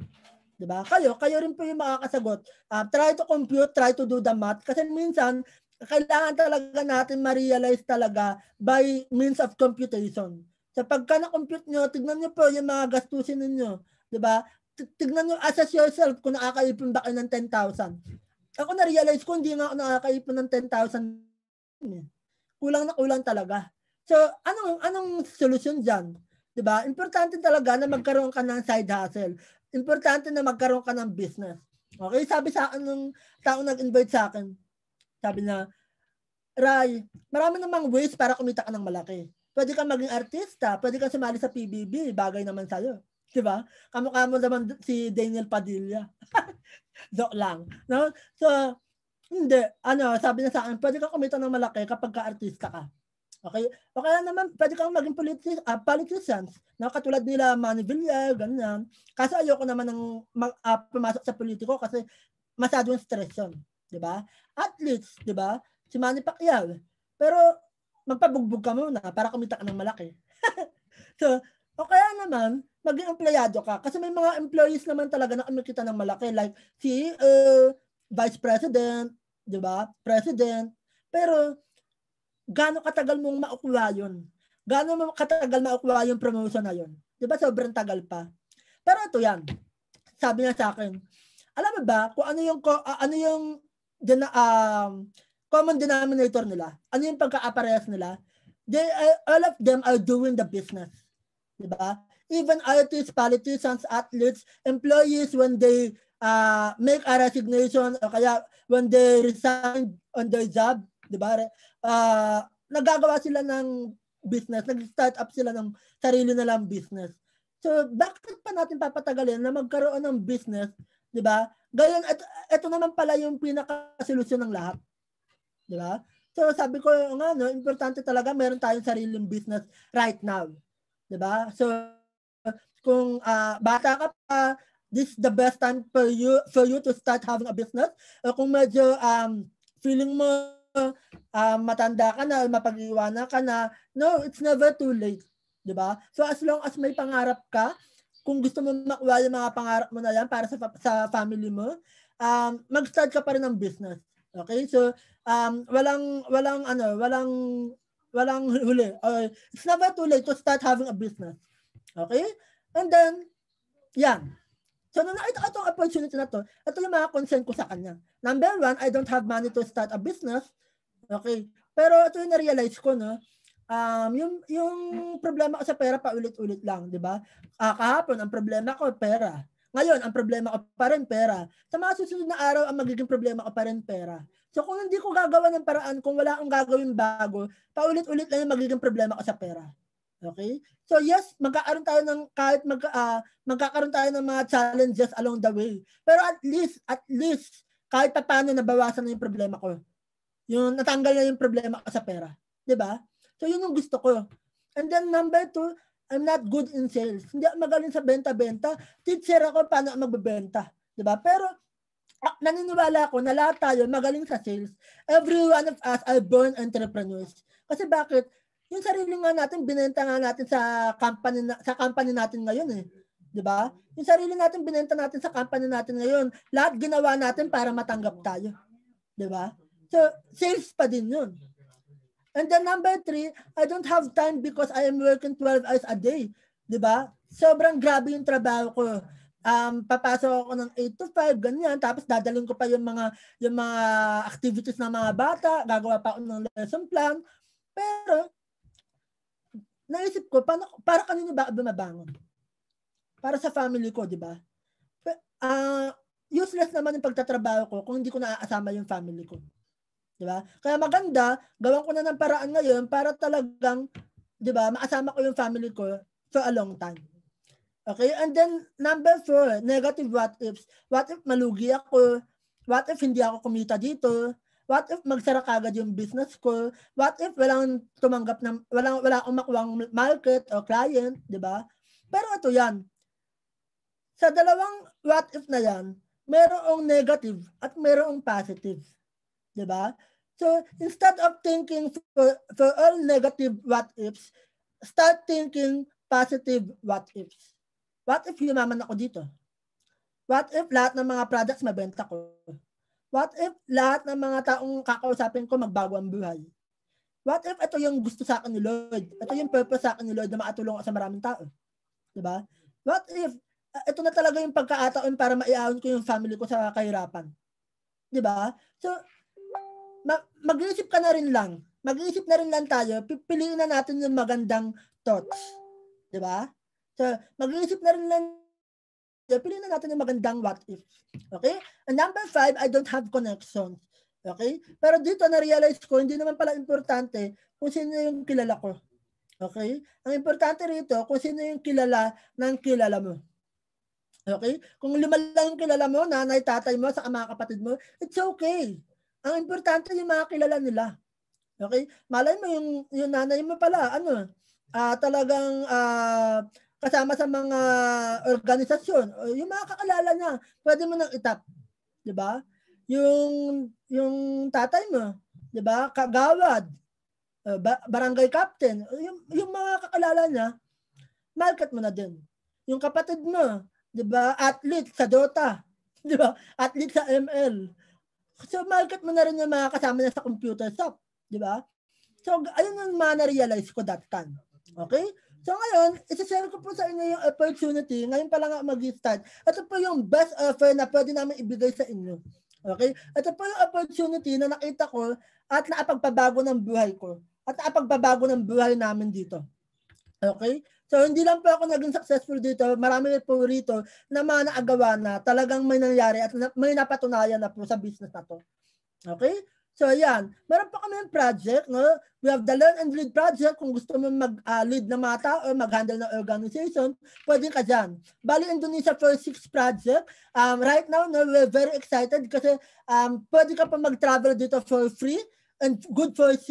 Diba? Kayo rin po yung makakasagot. Try to compute, try to do the math. Kasi minsan, kailangan talaga natin ma-realize talaga by means of computation. So pagka na-compute nyo, tignan nyo po yung mga gastusin ninyo. Diba? Tignan nyo, assess yourself kung nakakaipon ba kayo ng 10,000. Ako na-realize ko, hindi nga ako nakakaipon ng 10,000. Kulang na kulang talaga. So, anong solusyon dyan? Diba? Importante talaga na magkaroon ka ng side hustle. Importante na magkaroon ka ng business. Okay? Sabi sa akin nung taong nag-invite sa akin, sabi na, Ray, marami namang ways para kumita ka ng malaki. Pwede kang maging artista, pwede kang sumali sa PBB, bagay naman sa'yo. Diba? Kamukha mo naman si Daniel Padilla. Joke lang. No? So, hindi. Sabi na sa akin, pwede kang kumita ng malaki kapag ka-artista ka. Okay? O kaya naman, pwede kang maging politicians. No? Katulad nila Manny Villar, ganyan. Kasi ayoko naman ng pumasok sa politiko kasi masyadong stress yun. Diba? Athletes, diba? Si Manny Pacquiao. Pero, magpabugbog ka muna para kumita ka ng malaki. So, o kaya naman, maging empleyado ka. Kasi may mga employees naman talaga na kumikita ng malaki. Like, CEO, Vice President, diba? President. Pero, gaano katagal mong makukuha yun? Gaano mo katagal makukuha yung promotion na yun? Diba? Sobrang tagal pa. Pero ito yan. Sabi niya sa akin, alam mo ba kung ano yung common denominator nila? Ano yung pagka-aparehas nila? All of them are doing the business. Diba? Even artists, politicians, athletes, employees, when they make a resignation o kaya when they resign on their job, diba? Nagagawa sila ng business, nag-start up sila ng sarili nilang business. So, bakit pa natin papatagalin na magkaroon ng business, diba? Gayon, ito naman pala yung pinaka-solusyon ng lahat. Diba? So, sabi ko nga, no, importante talaga meron tayong sariling business right now. Diba? So, kung bata ka pa, this is the best time for you to start having a business. O kung medyo feeling mo matanda ka na, mapag-iwanan ka na, no, it's never too late. Diba? So, as long as may pangarap ka, kung gusto mo makuha yung mga pangarap mo na yan para sa family mo, mag-start ka pa rin ng business. Okay? So, walang huli. It's never too late to start having a business. Okay? And then, yan. So, nung nakita ko itong opportunity na to, ito yung mga concern ko sa kanya. Number one, I don't have money to start a business. Okay? Pero ito yung na-realize ko, no? Yung problema ko sa pera paulit-ulit lang, di ba? Kahapon, ang problema ko, pera. Ngayon, ang problema ko pa rin pera. Sa mga susunod na araw, ang magiging problema ko pa rin pera. So, kung hindi ko gagawa ng paraan, kung wala akong gagawin bago, paulit-ulit lang yung magiging problema ko sa pera. Okay? So, yes, magkakaroon tayo ng magkakaroon tayo ng mga challenges along the way. Pero at least, kahit pa paano nabawasan na yung problema ko. Yung natanggal na yung problema ko sa pera. Diba? So, yun yung gusto ko. And then, number two, I'm not good in sales. Hindi ako magaling sa benta-benta. Teacher ako paano magbebenta. Diba? Pero, naniniwala ako na lahat tayo magaling sa sales. Every one of us are born entrepreneurs. Kasi bakit? Yung sarili nga natin, binenta nga natin sa company natin ngayon eh. 'Di ba? Yung sarili natin, binenta natin sa company natin ngayon. Lahat ginawa natin para matanggap tayo. 'Di ba? So, sales pa din yun. And then number 3, I don't have time because I am working 12 hours a day. 'Di ba? Sobrang grabe yung trabaho ko. Papasok ako ng 8 to 5, ganyan. Tapos dadalhin ko pa yung mga activities ng mga bata. Gagawa pa ako ng lesson plan. Pero, naisip ko, para kanino ba bumabangon? Para sa family ko, di ba? Useless naman yung pagtatrabaho ko kung hindi ko naaasama yung family ko. Di ba? Kaya maganda, gawan ko na ng paraan ngayon para talagang, di ba, maasama ko yung family ko for a long time. Okay? And then, number 4, negative what ifs. What if malugi ako? What if hindi ako kumita dito? What if magsara kagad yung business ko? What if walang tumanggap ng wala akong makuhang market o client, 'di ba? Pero ito 'yan. Sa dalawang what if na 'yan, mayroong negative at mayroong positive, 'di ba? So instead of thinking for all negative what ifs, start thinking positive what ifs. What if yumaman ako dito? What if lahat ng mga products mabenta ko? What if lahat ng mga taong kakausapin ko magbago ang buhay? What if ito yung gusto sa akin ni Lord? Ito yung purpose sa akin ni Lord na makatulong ako sa maraming tao? Diba? What if ito na talaga yung pagkakataon para maiahon ko yung family ko sa kahirapan? Diba? So, mag-iisip ka na rin lang. Mag-iisip na rin lang tayo. Pipiliin na natin yung magandang thoughts. Diba? So, mag-iisip na rin lang. Piliin na natin yung magandang what if. Okay? And number 5, I don't have connections. Okay? Pero dito na-realize ko, hindi naman pala importante kung sino yung kilala ko. Okay? Ang importante rito, kung sino yung kilala ng kilala mo. Okay? Kung 5 lang yung kilala mo, nanay, tatay mo, sa mga kapatid mo, it's okay. Ang importante yung mga kilala nila. Okay? Malay mo yung nanay mo pala, talagang kasama sa mga organisasyon, yung mga kakalala niya, pwede mo nang itap. 'Di ba? Yung tatay mo, 'di ba? Kagawad, barangay captain, yung mga kakalala niya, market mo na din. Yung kapatid mo, 'di ba? Athlete sa Dota, 'di ba? Athlete sa ML. So market mo na rin yung mga kasama niya sa computer shop, 'di ba? So ayun yung na-realize ko that time. Okay? So ngayon, isi-share ko po sa inyo yung opportunity. Ngayon pa lang mag-start. Ito po yung best offer na pwede namin ibigay sa inyo. Okay? Ito po yung opportunity na nakita ko at naapagpabago ng buhay ko. At naapagpabago ng buhay namin dito. Okay? So hindi lang po ako naging successful dito. Marami po rito na mga naagawa na talagang may nangyari at may napatunayan na po sa business na to. Okay? So, ayan. Meron pa kami yung project, no? We have the Learn and Lead project. Kung gusto mo mag-lead ng mga tao, mag-handle ng organization, pwede ka dyan. Bali, Indonesia for 6 project. Right now, no, we're very excited kasi pwede ka pa mag-travel dito for free and good for 6.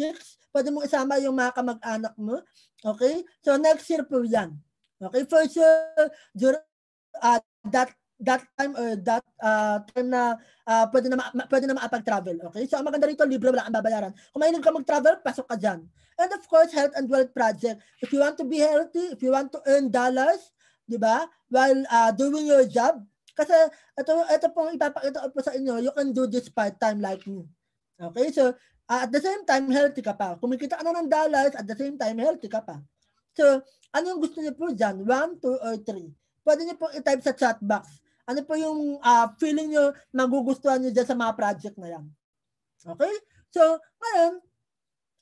Pwede mong isama yung mga kamag-anak mo. Okay? So, next year po yan. Okay? For sure, that time or that time na pwede na makapag-travel. Okay? So, ang maganda rito, libre, wala kang babayaran. Kung mahilig ka mag-travel, pasok ka dyan. And of course, Health and Wealth Project. If you want to be healthy, if you want to earn dollars, di ba? While doing your job. Kasi ito pong ipapakita ko po sa inyo, you can do this part-time like me. Okay? So, at the same time, healthy ka pa. Kumikita ka na ng dollars, at the same time, healthy ka pa. So, ano yung gusto niyo po dyan? 1, 2, or 3? Pwede niyo po i-type sa chat box. Ano po yung feeling nyo magugustuhan nyo dyan sa mga project na yan? Okay? So, ngayon,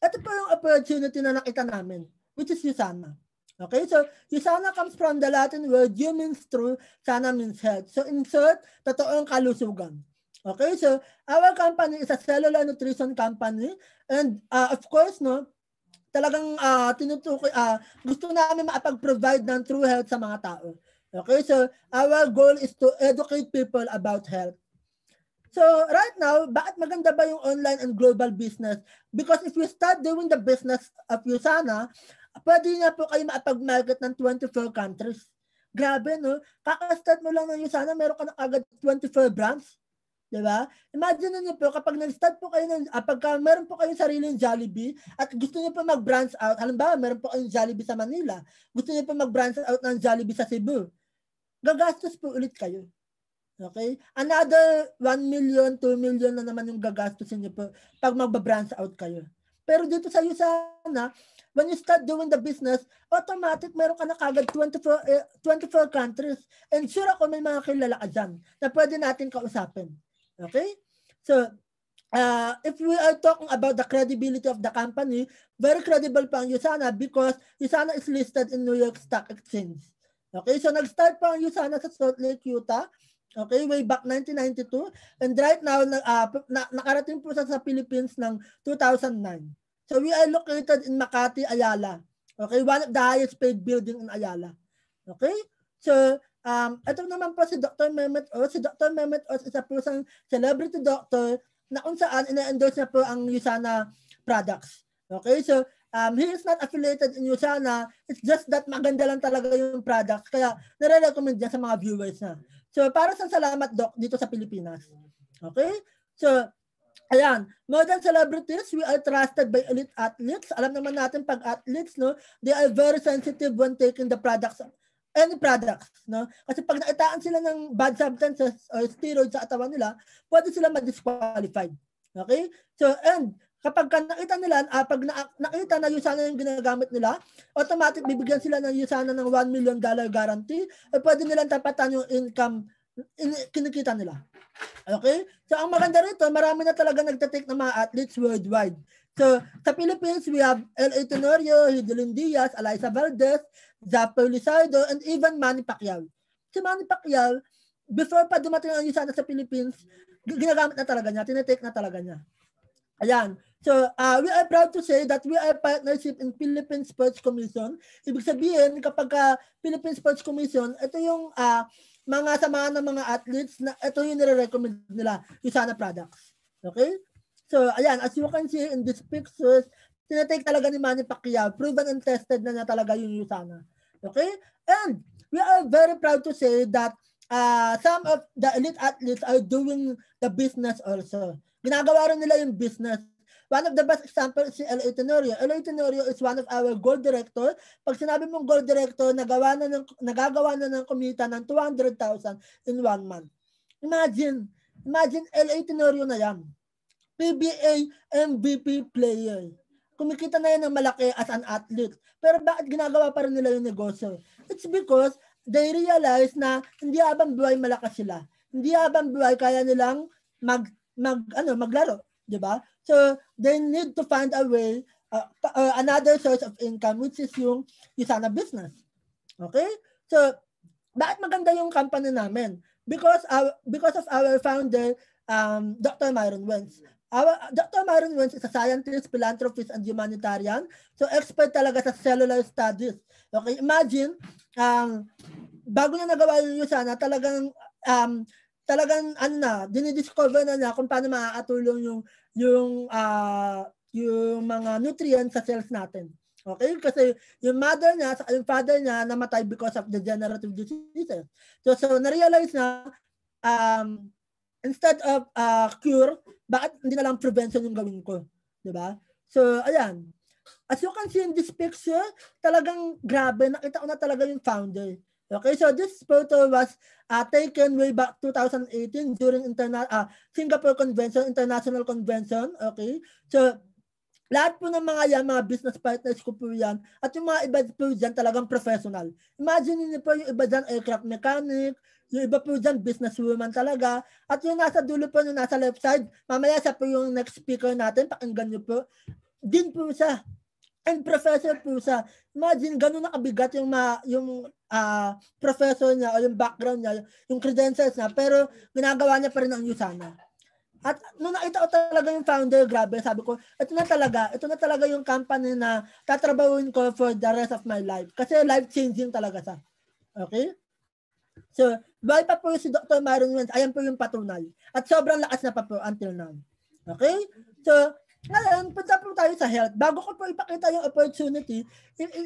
ito po yung opportunity na nakita namin, which is Usana. Okay? So, Usana comes from the Latin word, you means true, sana means health. So, insert, totoong kalusugan. Okay? So, our company is a cellular nutrition company. And, of course, no, talagang tinutukoy, gusto namin makapag-provide ng true health sa mga tao. Okay, so our goal is to educate people about health. So right now, bakit maganda ba yung online and global business? Because if you start doing the business of Usana, pwede na po kayo makapag-market ng 24 countries. Grabe, no? Kaka-start mo lang ng Usana, meron ka na agad 24 brands. Diba? Imagine niyo po, kapag nag-start po kayo pagka meron po kayong sariling Jollibee at gusto niyo po mag-branch out, halimbawa, meron po kayong Jollibee sa Manila, gusto niyo po mag-branch out ng Jollibee sa Cebu, gagastos po ulit kayo. Okay? Another 1 million, 2 million na naman yung gagastusin niyo po pag magba-branch out kayo. Pero dito sa Usana, when you start doing the business, automatic meron ka na kagad 24 countries. And sure ako may mga kilala ka dyan na pwede natin kausapin. Okay? So, if we are talking about the credibility of the company, very credible pa ang Usana because Usana is listed in New York Stock Exchange. Okay? So, nag-start pa ang Usana sa Salt Lake, Utah. Okay? Way back 1992. And right now, nakarating po sa Philippines ng 2009. So, we are located in Makati, Ayala. Okay? One of the highest paid building in Ayala. Okay? So, ito naman po si Dr. Mehmet Oz. Si Dr. Mehmet Oz is a person, celebrity doctor na kung saan ina-endorse na po ang Usana products. Okay? So, he is not affiliated in Usana. It's just that maganda lang talaga yung products. Kaya, nare-recommend niya sa mga viewers na. So, para sa salamat, Doc, dito sa Pilipinas. Okay? So, Ayan, more than celebrities, we are trusted by elite athletes. Alam naman natin pag athletes, no, they are very sensitive when taking the products, any products, no? Kasi pag naitaan sila ng bad substances or steroids sa katawan nila, pwede sila ma-disqualified. Okay? So, and kapag nakita nila, pag nakita na USANA yung ginagamit nila, automatic bibigyan sila ng USANA ng $1 million guarantee, pwede nilang tapatan yung income kinikita nila. Okay? So, ang maganda rito, marami na talaga nagtatake ng mga athletes worldwide. So, sa Philippines, we have L.A. Tenorio, Hidilyn Diaz, Alyssa Valdez, Zapper Lizardo, and even Manny Pacquiao. Si Manny Pacquiao, before pa dumating ang USANA sa Philippines, ginagamit na talaga niya, tinitake na talaga niya. Ayan. So, we are proud to say that we are partnership in Philippine Sports Commission. Ibig sabihin, kapag Philippine Sports Commission, ito yung mga samahan ng mga athletes na ito yung nire-recommend nila, USANA products. Okay? So, ayan, as you can see in these pictures, tinatake talaga ni Manny Pacquiao. Proven and tested na niya talaga yung USANA. Okay? And we are very proud to say that some of the elite athletes are doing the business also. Ginagawa rin nila yung business. One of the best examples is si L.A. Tenorio. L.A. Tenorio is one of our gold director. Pag sinabi mong gold director, nagagawa na ng kumita ng 200,000 in 1 month. Imagine L.A. Tenorio na yan. PBA MVP player. Kumikita na yan ng malaki as an athlete. Pero bakit ginagawa pa rin nila yung negosyo? It's because they realize na hindi habang buhay malakas sila. Hindi habang buhay kaya nilang maglaro, 'di ba? So they need to find a way, another source of income, which is yung USANA business. Okay? So bakit maganda yung company namin? Because of our founder, Dr. Myron Wentz. Dr. Myron Wentz is a scientist, philanthropist, and humanitarian. So expert talaga sa cellular studies. Okay? Imagine, bago niya nagawa yung USANA, talagang dinidiscover na niya kung paano makakatulong yung mga nutrients sa cells natin. Okay? Kasi yung mother niya at yung father niya namatay because of degenerative diseases. So na-realize na instead of cure, bakit hindi na lang prevention yung gawin ko? Diba? So, ayan. As you can see in this picture, talagang grabe, nakita ko na talaga yung founder. Okay, so this photo was taken way back 2018 during Singapore Convention, International Convention. Okay, so lahat po ng mga yan, mga business partners ko po yan, at yung mga iba po dyan talagang professional. Imagine niyo po yung iba dyan aircraft mechanic, yung iba po dyan businesswoman talaga, at yung nasa dulo po, yung nasa left side, mamaya siya po yung next speaker natin, pakinggan niyo po, din po siya. And professor po siya. Imagine, ganun na kabigat yung professor niya o yung background niya, yung credentials niya, pero ginagawa niya pa rin ang USANA. At nung nakita ko talaga yung founder, grabe, sabi ko, ito na talaga yung company na tatrabahuin ko for the rest of my life. Kasi life-changing talaga siya. Okay? So, buhay pa po si Dr. Myron Wentz, ayan po yung patunay. At sobrang lakas na pa po until now. Okay? So, ngayon, punta po tayo sa health. Bago ko po ipakita yung opportunity,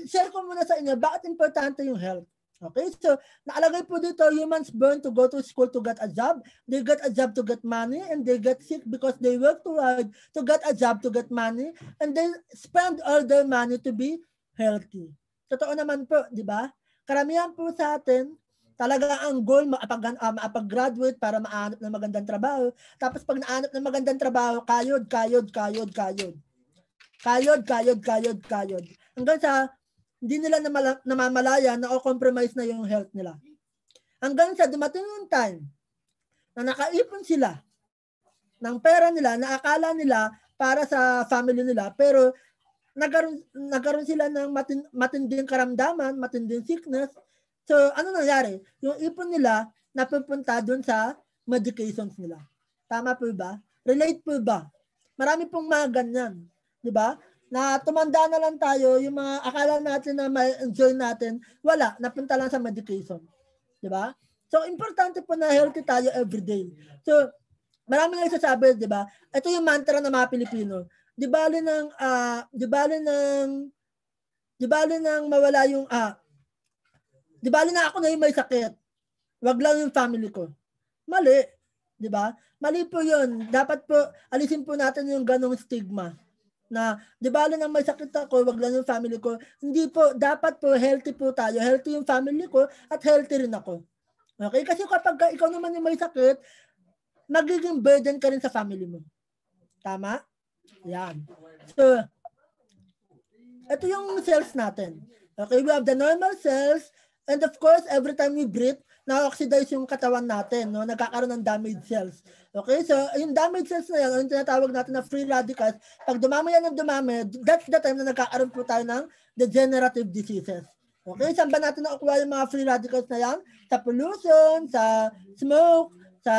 share ko muna sa inyo bakit importante yung health. Okay, so nakalagay po dito, humans born to go to school to get a job, they get a job to get money, and they get sick because they work too hard to get a job to get money, and they spend all their money to be healthy. Totoo naman po, di ba? Karamihan po sa atin, talaga ang goal, maapag-graduate para maanap ng magandang trabaho. Tapos pag naanap ng magandang trabaho, kayod. Hanggang sa hindi nila namamalaya na o-compromise na yung health nila. Hanggang sa dumating yung time na nakaipon sila ng pera nila na akala nila para sa family nila, pero nagkaroon sila ng matinding karamdaman, matinding sickness. So, ano nangyari? Yung ipon nila napupunta doon sa medications nila. Tama po ba? Relate po ba? Marami pong mga ganyan. Di ba? Na tumanda na lang tayo, yung mga akala natin na may enjoy natin, wala, napunta lang sa medication. Di ba? So, importante po na healthy tayo everyday. So, marami nga isasabi, di ba? Ito yung mantra ng mga Pilipino. Di bali nang mawala yung di bali na ako na yung may sakit. Wag lang yung family ko. Mali. Di ba? Mali po yun. Dapat po, alisin po natin yung ganong stigma. Na, di ba, nang may sakit ako, wag lang yung family ko. Hindi po, dapat po, healthy po tayo. Healthy yung family ko at healthy rin ako. Okay? Kasi kapag ikaw naman yung may sakit, magiging burden ka rin sa family mo. Tama? Yan. So, ito yung cells natin. Okay, we have the normal cells, and of course, every time we breathe, na-oxidize yung katawan natin, no? Nagkakaroon ng damaged cells. Okay, so yung damaged cells na yan, yung tinatawag natin na free radicals, pag dumami yan ng dumami, that's the time na nagkakaroon po tayo ng degenerative diseases. Okay, saan ba natin nakukuha yung mga free radicals na yan? Sa pollution, sa smoke, sa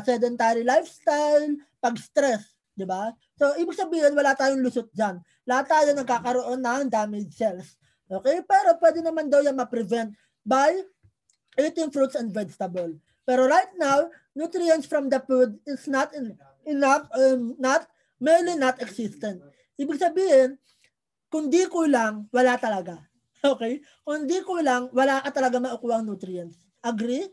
sedentary lifestyle, pag-stress, di ba? So, ibig sabihin, wala tayong lusot dyan. Lahat tayo nagkakaroon ng damaged cells. Okay? Pero pwede naman daw yan ma-prevent by eating fruits and vegetables. Pero right now, nutrients from the food is not enough, merely not existent. Ibig sabihin, kung di kulang, wala talaga. Okay? Kung di kulang, wala ka talaga makukuha ang nutrients. Agree?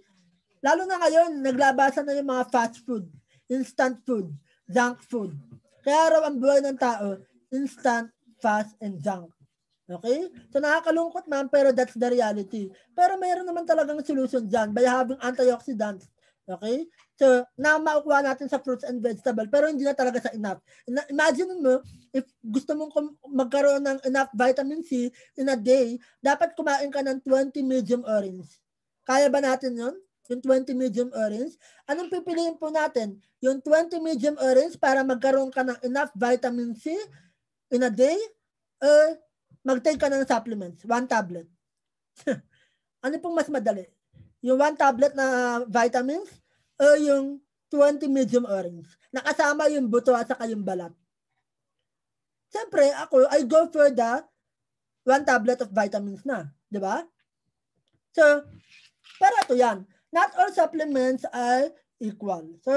Lalo na ngayon, naglabasan na yung mga fast food, instant food, junk food. Kaya raw ang buhay ng tao, instant, fast, and junk. Okay? So nakakalungkot man, pero that's the reality. Pero mayroon naman talagang solution dyan by having antioxidants. Okay? So, na makukuha natin sa fruits and vegetables, pero hindi na talaga sa enough. Imagine mo, if gusto mong magkaroon ng enough vitamin C in a day, dapat kumain ka ng 20 medium orange. Kaya ba natin yun? Yung 20 medium orange? Anong pipiliin po natin? Yung 20 medium orange para magkaroon ka ng enough vitamin C in a day, or mag-take ka ng supplements, 1 tablet. Ano pong mas madali? Yung 1 tablet na vitamins o yung 20 medium orange? Nakasama yung buto at saka yung balat. Siyempre, ako, I go for the 1 tablet of vitamins na. Di ba? So, pero ito yan. Not all supplements are equal. So,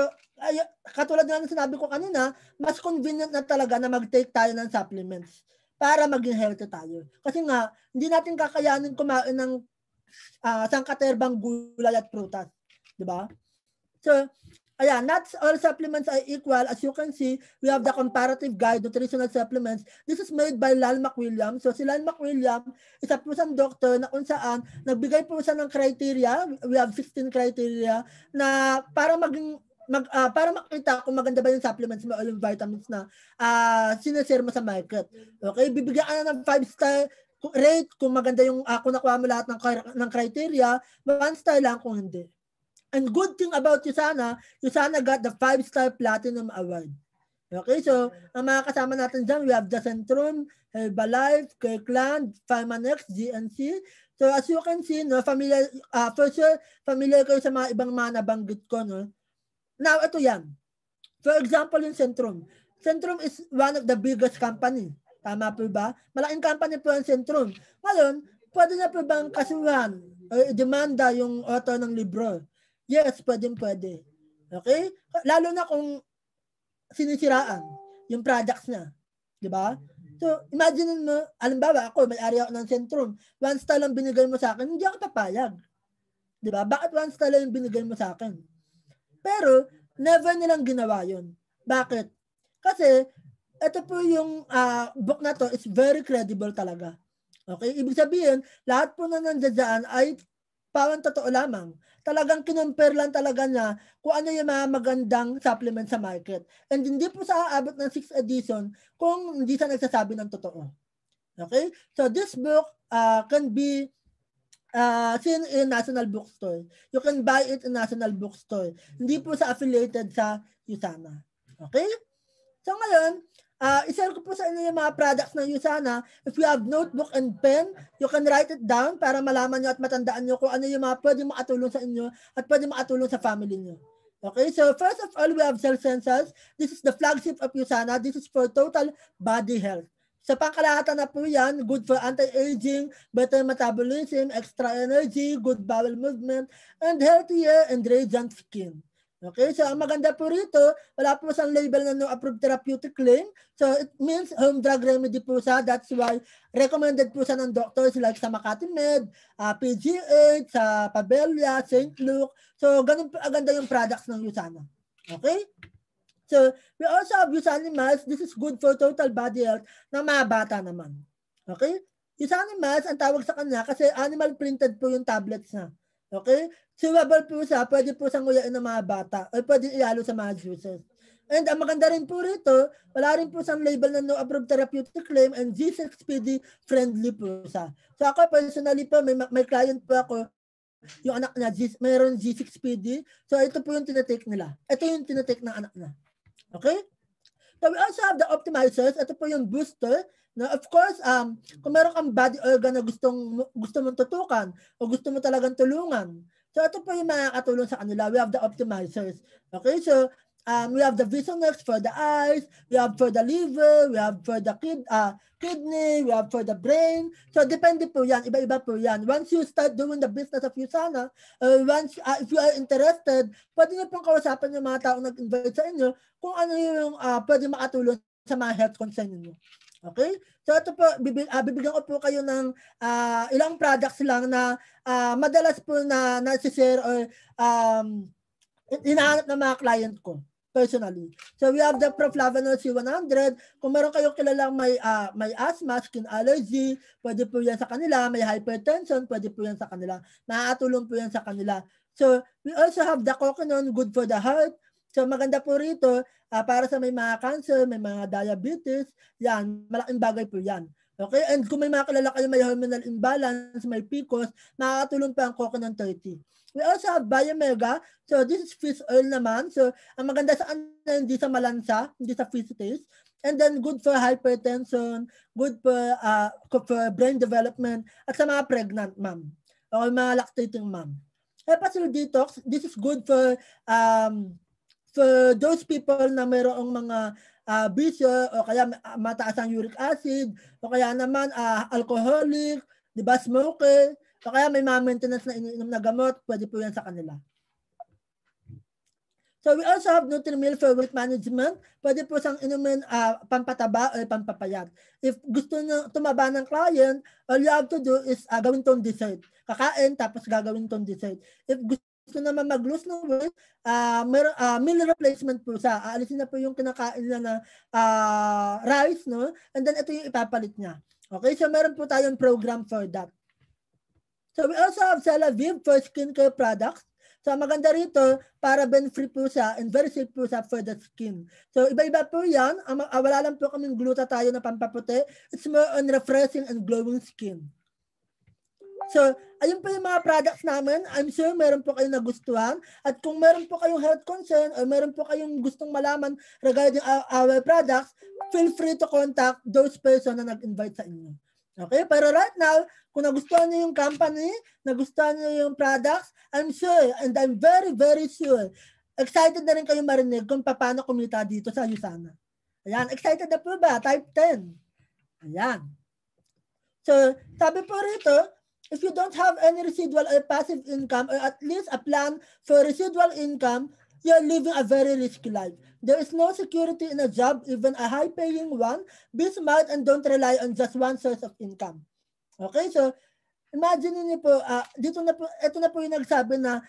katulad nga ng sinabi ko kanina, mas convenient na talaga na mag-take tayo ng supplements para maging healthy tayo. Kasi nga, hindi natin kakayanin kumain ng sangkaterbang gulay at prutas. Diba? So, ayan, not all supplements are equal. As you can see, we have the comparative guide, nutritional supplements. This is made by Lal McWilliam. So, si Lal McWilliam, isa po siyang doctor na kung saan nagbigay po siya ng criteria. We have 16 criteria na para maging para makita kung maganda ba yung supplements mo o yung vitamins na sinashare mo sa market. Okay? Bibigyan ka na ng 5-star rate kung maganda yung kung nakuha mo lahat ng criteria, 1 star lang kung hindi. And good thing about Usana got the 5-star Platinum Award. Okay? So, ang mga kasama natin dyan, we have the Centrum, Herbalife, Kirkland, Pharmanex, GNC. So, as you can see, no, familiar kayo sa mga ibang mga nabanggit ko, no? Now, ito yan. For example, yung Centrum. Centrum is one of the biggest company. Tama po ba? Malaking company po ang Centrum. Ngayon, pwede na po bang kasuhan o demanda yung author ng libro? Yes, pwede. Okay? Lalo na kung sinisiraan yung products niya. Diba? So, imagine mo, alimbawa ako, may-ari ako ng Centrum. 1 star lang binigay mo sa akin, hindi ako papayag. Diba? Bakit 1 star lang yung binigay mo sa akin? Pero, never nilang ginawa yun. Bakit? Kasi, ito po yung book na to is very credible talaga. Okay? Ibig sabihin, lahat po na nandiyan ay parang totoo lamang. Talagang kinumpare lang talaga niya kung ano yung mga magandang supplement sa market. And hindi po sa aabot ng 6th edition kung hindi siya nagsasabi ng totoo. Okay? So, this book can be seen in National Bookstore. You can buy it in National Bookstore. Hindi po sa affiliated sa Usana. Okay? So ngayon, i-share ko po sa inyo yung mga products ng Usana. If you have notebook and pen, you can write it down para malaman nyo at matandaan nyo kung ano yung mga pwede makatulong sa inyo at pwede makatulong sa family nyo. Okay? So first of all, we have Cell Sensors. This is the flagship of Usana. This is for total body health. Sa pangkalahatan na po yan, good for anti-aging, better metabolism, extra energy, good bowel movement, and healthier and radiant skin. Okay, so ang maganda po rito, wala po siyang label na no approved therapeutic claim. So it means home drug remedy po siya. That's why recommended po siya ng doctors like sa Makati Med, PGH, sa Pabelia, St. Luke. So ganun po aganda yung products ng USANA. Okay? So we also have USANIMALS. This is good for total body health ng mga bata naman. Okay? USANIMALS, ang tawag sa kanya kasi animal printed po yung tablets na. Okay? Chewable po siya, pwede po siyang nguyain ng mga bata o pwede ihalo sa mga juices. And ang maganda rin po rito, wala rin po siyang label na no approved therapeutic claim and G6PD friendly po siya. So ako personally po, may client po ako, yung anak niya, mayroon G6PD. So ito po yung tinatake nila. Ito yung tinatake ng anak niya. Okay? So we also have the optimizers. Ito po yung booster. Now, of course, kung meron kang body organ na gusto mong tutukan o gusto mo talagang tulungan, so ito po yung makakatulong sa kanila. We have the optimizers. Okay, so we have the Visonex for the eyes, we have for the liver, we have for the kidney, we have for the brain. So depende po yan, iba-iba po yan. Once you start doing the business of USANA, if you are interested, pwede nyo pong kawasapan yung mga taong nag-invite sa inyo kung ano yung pwede makatulong sa mga health concern ninyo. Okay? So ito po, bibigyan ko po kayo ng ilang products lang na madalas po na nasi-share or hinahanap ng mga client ko personally. So we have the Proflavanol C100. Kung meron kayong kilalang may asthma, skin allergy, pwede po yan sa kanila. May hypertension, pwede po yan sa kanila. Makakatulong po yan sa kanila. So we also have the Coconut, good for the heart. So maganda po rito, para sa may mga cancer, may mga diabetes, yan, malaking bagay po yan. Okay? And kung may mga kilala kayo may hormonal imbalance, may PCOS, makakatulong pa ang Coconut 30. We also have Biomega. So this is fish oil naman. So ang maganda sa hindi sa malansa, hindi sa fish taste. And then good for hypertension, good for brain development, at sa mga pregnant mom o mga lactating mom. Hepacil detox, this is good for those people na mayroong mga bisyo o kaya mataas ang uric acid o kaya naman alcoholic, di ba, smoker, o kaya may mga maintenance na iniinom na gamot, pwede po yan sa kanila. So we also have Nutrimil for weight management. Pwede po siyang inumin pampataba o pampapayat. If gusto nyo tumaba ng client, all you have to do is gawin tong dessert. Kakain tapos gagawin tong dessert. If gusto naman mag-lose ng weight, meal replacement po siya. Aalisin na po yung kinakain niya na rice, no? And then ito yung ipapalit niya. Okay, so meron po tayong program for that. So we also have Celavive for skincare products. So maganda rito, paraben-free po siya and very safe po siya for the skin. So iba-iba po yan. Wala lang po kaming glutathione na pampaputi. It's more on refreshing and glowing skin. So, ayun po yung mga products namin. I'm sure meron po kayong nagustuhan. At kung meron po kayong health concern or meron po kayong gustong malaman regarding our products, feel free to contact those person na nag-invite sa inyo. Okay? Pero right now, kung nagustuhan niyo yung company, nagustuhan niyo yung products, I'm sure and I'm very, very sure, excited na rin kayong marinig kung paano kumita dito sa USANA. Ayan, excited na po ba? Type 10. Ayan. So, sabi po rito, if you don't have any residual or passive income or at least a plan for residual income, you're living a very risky life. There is no security in a job, even a high-paying one. Be smart and don't rely on just one source of income. Okay, so imagine niyo po, ito na po yung nagsabi na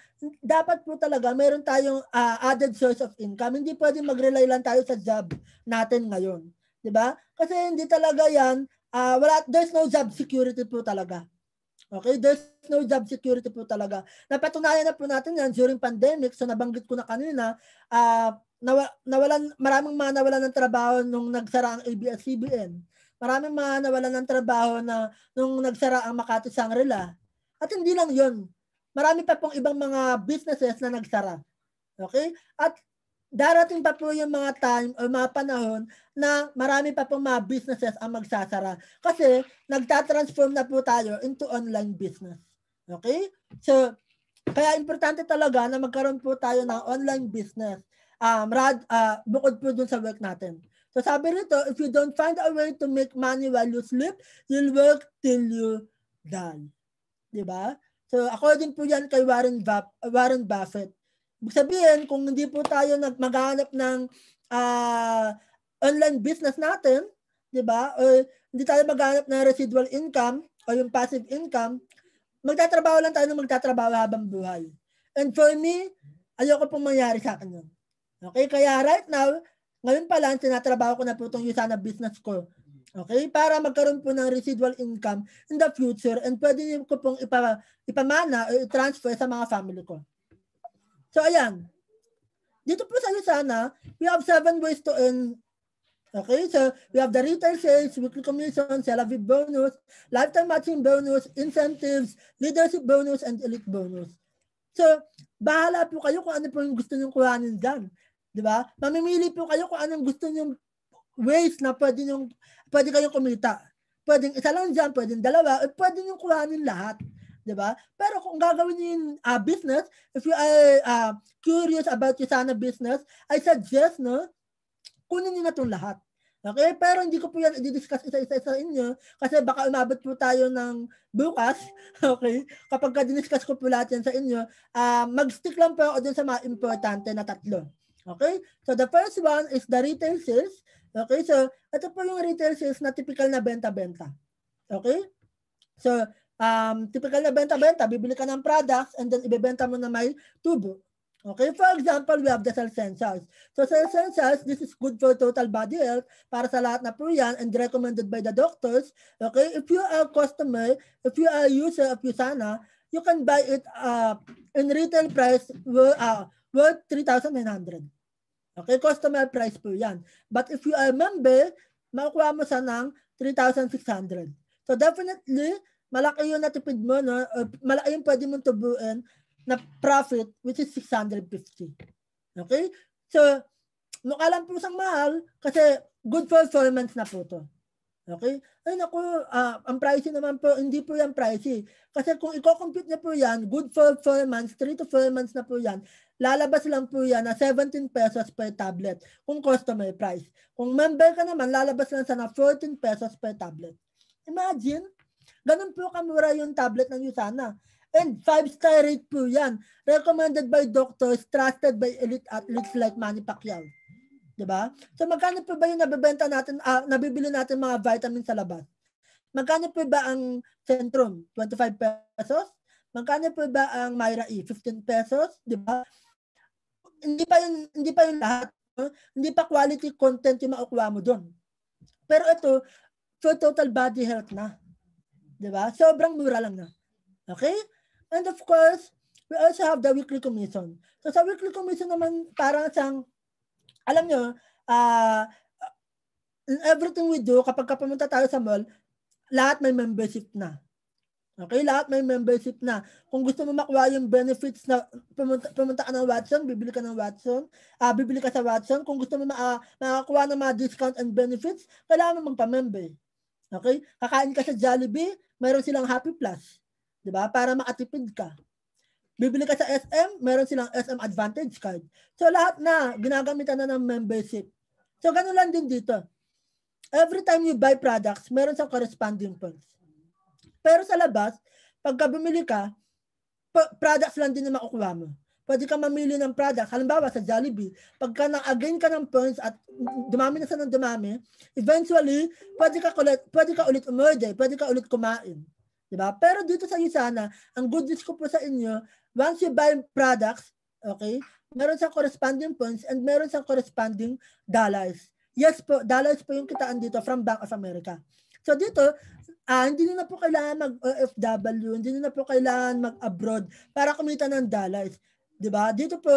dapat po talaga meron tayong added source of income. Hindi pwedeng mag-rely lang tayo sa job natin ngayon. Diba? Kasi hindi talaga yan, there's no job security po talaga. Okay, there's no job security po talaga. Napatunayan na po natin yan during pandemic. So nabanggit ko na kanina, maraming mga nawalan ng trabaho nung nagsara ang ABS-CBN. Maraming mga nawalan ng trabaho nung nagsara ang Makati Shangri-La. At hindi lang yun. Marami pa pong ibang mga businesses na nagsara. Okay? At darating pa po yung mga time o mga panahon na marami pa pong mga businesses ang magsasara. Kasi nagtatransform na po tayo into online business. Okay? So, kaya importante talaga na magkaroon po tayo ng online business. Bukod po dun sa work natin. So sabi rito, if you don't find a way to make money while you sleep, you'll work till you die. Diba? So according po yan kay Warren Buffett. Sabihin, kung hindi po tayo maghanap ng online business natin, di ba? O hindi tayo maghanap ng residual income o yung passive income, magtatrabaho lang tayo ng magtatrabaho habang buhay. And for me, ayoko pong mangyari sa akin yun. Okay? Kaya right now, ngayon pa lang, tinatrabaho ko na po itong USANA business ko. Okay? Para magkaroon po ng residual income in the future and pwede ko pong ipamana o i-transfer sa mga family ko. So, ayan. Dito po sa USANA, we have 7 ways to earn. Okay? So, we have the retail sales, weekly commission, Celavi bonus, lifetime matching bonus, incentives, leadership bonus, and elite bonus. So, bahala po kayo kung ano po yung gusto nyo kuhanin dyan. Diba? Mamimili po kayo kung anong gusto nyo ways na pwede kayong kumita. Pwedeng isa lang dyan, pwedeng dalawa, o pwede nyo kuhanin lahat. Diba? Pero kung gagawin nyo yung business, if you are curious about your USANA business, I suggest, no, kunin nyo na itong lahat. Okay? Pero hindi ko po yan i-discuss isa-isa sa inyo kasi baka umabot po tayo ng bukas. Okay? Kapag diniscuss ko po lahat yan sa inyo, mag-stick lang po ako dun sa mga importante na 3. Okay? So the first one is the retail sales. Okay? So ito po yung retail sales na typical na benta-benta. Okay? So typical na benta-benta, bibili ka ng products and then ibebenta mo na may tubo. Okay, for example, we have the cell sensors. So cell sensors, this is good for total body health para sa lahat na po yan and recommended by the doctors. Okay, if you are a customer, if you are a user of USANA, you can buy it in retail price worth 3,900. Okay, customer price po yan. But if you are a member, makukuha mo sa ng 3,600. So definitely, malaki yung natipid mo, no? Malaki yung pwede mong tubuin na profit, which is 650. Okay? So, mukha lang po siyang mahal kasi good performance na po to. Okay? Ay naku, ang pricey naman po, hindi po yan pricey. Kasi kung i-compute niya po yan, good performance, 3 to 4 months na po yan, lalabas lang po yan na 17 pesos per tablet kung customer price. Kung member ka naman, lalabas lang sa na 14 pesos per tablet. Imagine, ganun po kamura yung tablet ng USANA. And 5-star rate po yan. Recommended by doctors, trusted by elite athletes like Manny Pacquiao. Diba? So magkano po ba yung nabibenta natin, nabibili natin mga vitamins sa labas? Magkano po ba ang Centrum? 25 pesos? Magkano po ba ang Myra E? 15 pesos? Diba? Hindi pa yung lahat. Hindi pa quality content yung makukuha mo doon. Pero ito, for total body health na. Diba? Sobrang mura lang na. Okay? And of course, we also have the weekly commission. So sa weekly commission naman, parang siyang, alam nyo, in everything we do, kapag pumunta tayo sa mall, lahat may membership na. Okay? Lahat may membership na. Kung gusto mo makuha yung benefits na pumunta ka ng Watson, bibili ka ng Watson, bibili ka sa Watson. Kung gusto mo makakuha ng mga discount and benefits, kailangan mo magpa-member. Okay? Kakain ka sa Jollibee, mayroon silang Happy Plus. Diba? Para makatipid ka. Bibili ka sa SM, meron silang SM Advantage Card. So lahat na, ginagamitan na ng membership. So ganun lang din dito. Every time you buy products, meron siyang corresponding points. Pero sa labas, pagka bumili ka, products lang din na makukuha mo. Pwede ka mamili ng products. Halimbawa sa Jollibee, pagka na-again ka ng points at dumami na sa ng dumami, eventually, pwede ka ulit umorder, pwede ka ulit kumain. Diba? Pero dito sa USANA, ang good news ko po sa inyo, once you buy products, okay, meron siyang corresponding points and meron siyang corresponding dollars. Yes po, dollars po yung kitaan dito from Bank of America. So dito, hindi nyo na po kailangan mag-OFW, hindi nyo na po kailangan mag-abroad para kumita ng dollars. Diba? Dito po,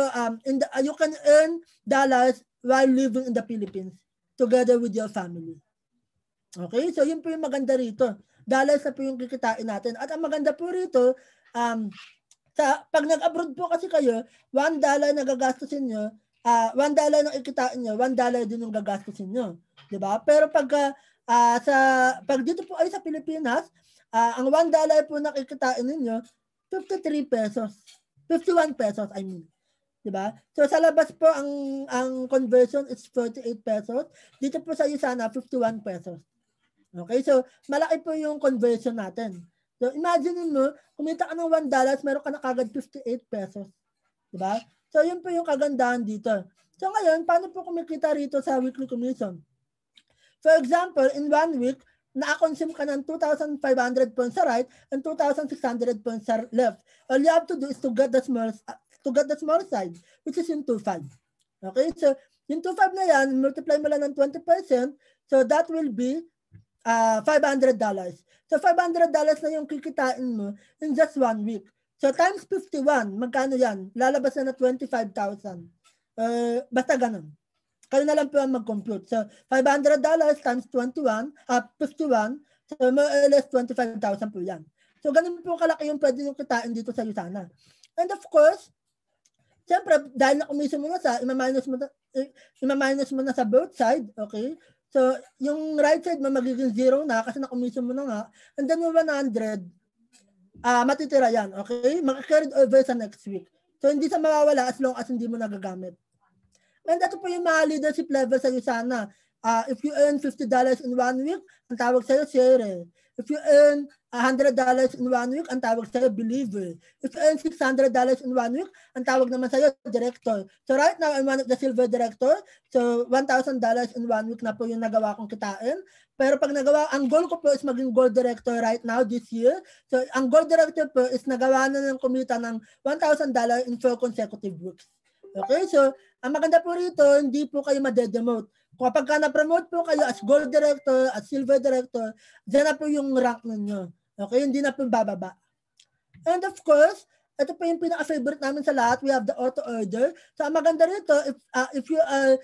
you can earn dollars while living in the Philippines together with your family. Okay? So yun po yung maganda rito. Dollars na po yung kikitain natin. At ang maganda po rito, pag nag-abroad po kasi kayo, $1 na gagastusin nyo, $1 na ikitain nyo, $1 din yung gagastusin nyo. Diba? Pero pag dito po ay sa Pilipinas, ang $1 po na kikitain ninyo, 53 pesos. 51 pesos, I mean. Diba? So sa labas po, ang conversion is 48 pesos. Dito po sa USANA, 51 pesos. Okay, so malaki po yung conversion natin. So imagine mo, kumita ka ng $1, meron ka na kagad 58 pesos. Diba? So, yun po yung kagandahan dito. So, ngayon, paano po kumikita rito sa weekly commission? For example, in 1 week, na-consume ka ng 2,500 points sa right and 2,600 points sa left. All you have to do is to get the small side, which is yung 2,500. Okay, so yung 2,500 na yan, multiply mo lang ng 20%, so that will be $500. So $500 na yung kikitain mo in just 1 week. So times 51, magkano yan? Lalabas na 25,000. Basta ganun. Kayo na lang po ang mag-compute. So $500 times 51, 51, so more or less 25,000 po yan. So ganun po kalaki yung pwede yung kitain dito sa Usana. And of course, siyempre, dahil na-commission mo na sa, ima-minus mo na sa both side, okay? So, yung right side mo magiging 0 na kasi na-commission mo na nga. And then yung 100, matitira yan, okay? Maka-carried over sa next week. So, hindi sa mawawala as long as hindi mo nagagamit. And ito po yung mga leadership level sa Usana. If you earn $50 in 1 week, ang tawag sa'yo, share. If you earn $100 in 1 week, ang tawag sa'yo, believer. If you earn $600 in 1 week, ang tawag naman sa'yo, director. So right now, I'm one of the silver director. So $1,000 in 1 week na po yung nagawa kong kitain. Pero pag nagawa, ang goal ko po is maging gold director right now this year. So ang gold director po is nagawa na ng kumita ng $1,000 in 4 consecutive weeks. Okay, so ang maganda po rito, hindi po kayo madedemote. Kapag ka na-promote po kayo as gold director, as silver director, dyan na po yung rank ninyo. Okay, hindi na po bababa. And of course, ito po yung pinaka-favorite namin sa lahat. We have the auto order. So ang maganda rito, if you are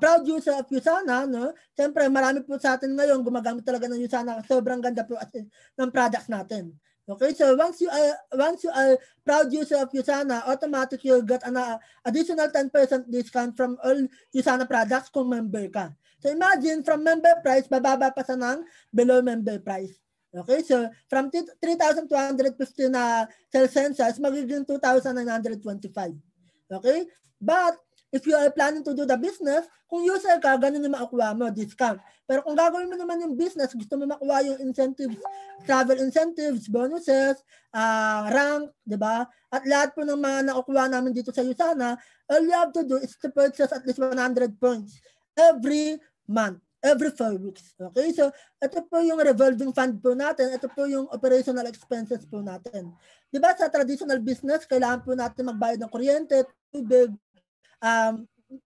proud user of Usana, no? Siyempre marami po sa atin ngayon gumagamit talaga ng Usana. Sobrang ganda po ng products natin. Okay, so once you are proud user of Usana, automatically you'll get an additional 10% discount from all Usana products kung member ka. So imagine, from member price, bababa pa sa ng below member price. Okay, so from 3,250 na sales census, magiging 2,925. Okay, but if you are planning to do the business, kung user ka, ganun yung makukuha mo, discount. Pero kung gagawin mo naman yung business, gusto mo makuha yung incentives, travel incentives, bonuses, rank, di ba? At lahat po ng mga nakukuha namin dito sa Usana, all you have to do is to purchase at least 100 points every month, every 4 weeks. Okay, so ito po yung revolving fund po natin, ito po yung operational expenses po natin. Di ba sa traditional business, kailangan po natin magbayad ng kuryente, tubig,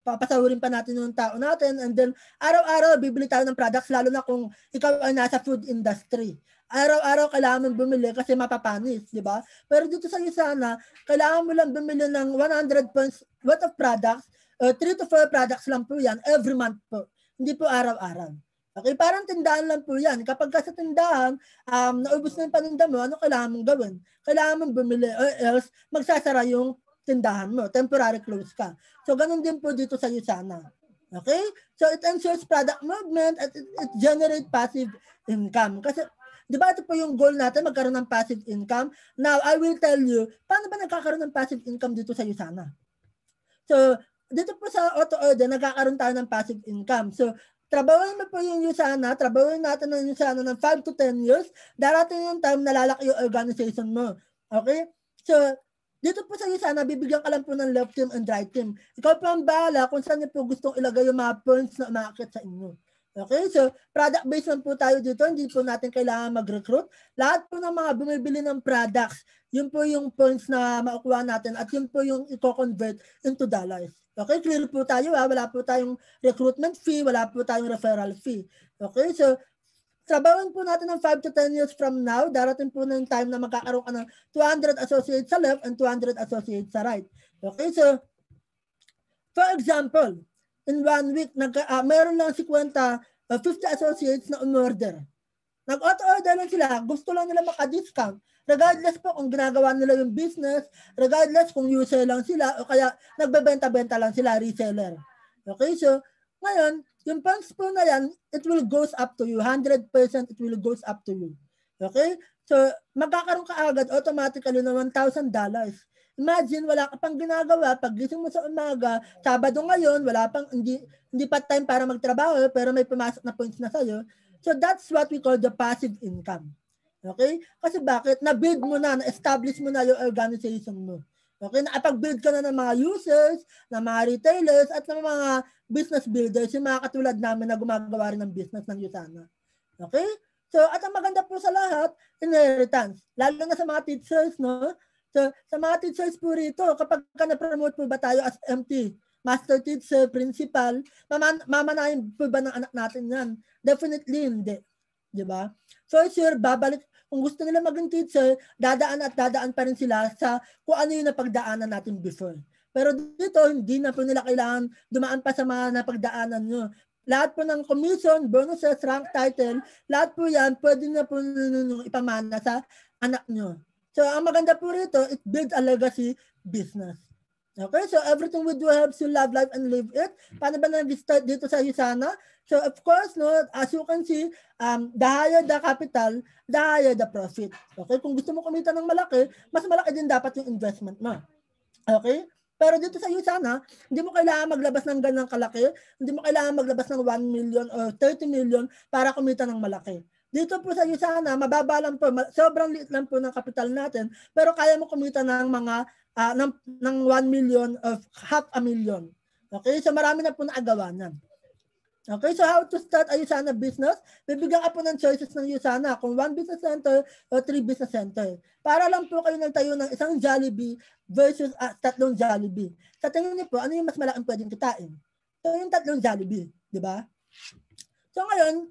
papasahurin pa natin yung tao natin, and then araw-araw bibili tayo ng products, lalo na kung ikaw ay nasa food industry. Araw-araw kailangan mong bumili kasi mapapanis, di ba? Pero dito sa Usana, kailangan mo lang bumili ng 100 points worth of products, 3 to 4 products lang po yan every month po. Hindi po araw-araw. Okay, parang tindahan lang po yan. Kapag ka sa tindahan, naubos na yung paninda mo, ano kailangan mong gawin? Kailangan mong bumili or else magsasara yung tindahan mo, temporary close ka. So, ganun din po dito sa Usana. Okay? So, it ensures product movement at it generates passive income. Kasi, di ba ito po yung goal natin, magkaroon ng passive income? Now, I will tell you, paano ba nagkakaroon ng passive income dito sa Usana? So, dito po sa auto order, nagkakaroon tayo ng passive income. So, trabahoin mo po yung Usana, trabahoin natin ng Usana ng 5 to 10 years, darating yung time na lalaki yung organization mo. Okay? So, dito po sa Usana, bibigyan ka lang po ng left team and right team. Ikaw po ang bahala kung saan niyo po gustong ilagay yung mga points na umaakit sa inyo. Okay, so product-based lang po tayo dito. Hindi po natin kailangan mag-recruit. Lahat po ng mga bumibili ng products, yun po yung points na makukuha natin at yun po yung i-convert into dollars. Okay, clear po tayo. Wala po tayong recruitment fee, wala po tayong referral fee. Okay, so trabahoin po natin ng 5 to 10 years from now, darating po ng time na magkakaroon ka ng 200 associates sa left and 200 associates sa right. Okay, so, for example, in 1 week, meron lang 50 associates na umorder. Nag-auto-order lang sila, gusto lang nila maka-discount. Regardless po kung ginagawa nila yung business, regardless kung user lang sila, o kaya nagbebenta-benta lang sila, reseller. Okay, so, ngayon, yung points po na yan, it will goes up to you. 100% it will goes up to you. Okay? So, magkakaroon ka agad automatically ng $1,000. Imagine, wala ka pang ginagawa. Pag gising mo sa umaga, Sabado ngayon, wala pang, hindi pa time para magtrabaho, pero may pumasok na points na sa'yo. So, that's what we call the passive income. Okay? Kasi bakit? Na-build mo na, na-establish mo na yung organization mo. Okay, nakapag-build ka na ng mga users, ng mga retailers, at ng mga business builders, yung mga katulad namin na gumagawa rin ng business ng Usana. Okay? So, at ang maganda po sa lahat, inheritance. Lalo na sa mga teachers, no? So, sa mga teachers po rito, kapag na-promote po ba tayo as MT, master teacher, principal, mamanayin po ba ng anak natin yan? Definitely hindi. Diba? So, sure, babalik, kung gusto nila maging teacher, dadaan pa rin sila sa kung ano yung napagdaanan natin before. Pero dito, hindi na po nila kailangan dumaan pa sa mga napagdaanan nyo. Lahat po ng commission, bonuses, rank title, lahat po yan, pwede na po ipamana sa anak nyo. So, ang maganda po rito, it builds a legacy business. Okay, so everything we do helps you love life and live it. Paano ba nag-start dito sa Usana? So of course, no, as you can see, the higher the capital, the higher the profit. Okay, kung gusto mo kumita ng malaki, mas malaki din dapat yung investment mo. Okay? Pero dito sa Usana, hindi mo kailangan maglabas ng ganang kalaki, hindi mo kailangan maglabas ng 1 million or 30 million para kumita ng malaki. Dito po sa Usana, mababa lang po, sobrang liit lang po ng capital natin, pero kaya mo kumita ng mga ng 1 million of half a million. Okay? So marami na po naagawa na. Okay, so how to start a Usana business? Bibigyan ka po ng choices ng Usana kung 1 business center o 3 business center. Para lang po kayo nagtayo ng isang Jollibee versus 3 Jollibee. Sa tingin niyo po, ano yung mas malaking pwedeng kitain? So yung 3 Jollibee, di ba? So ngayon,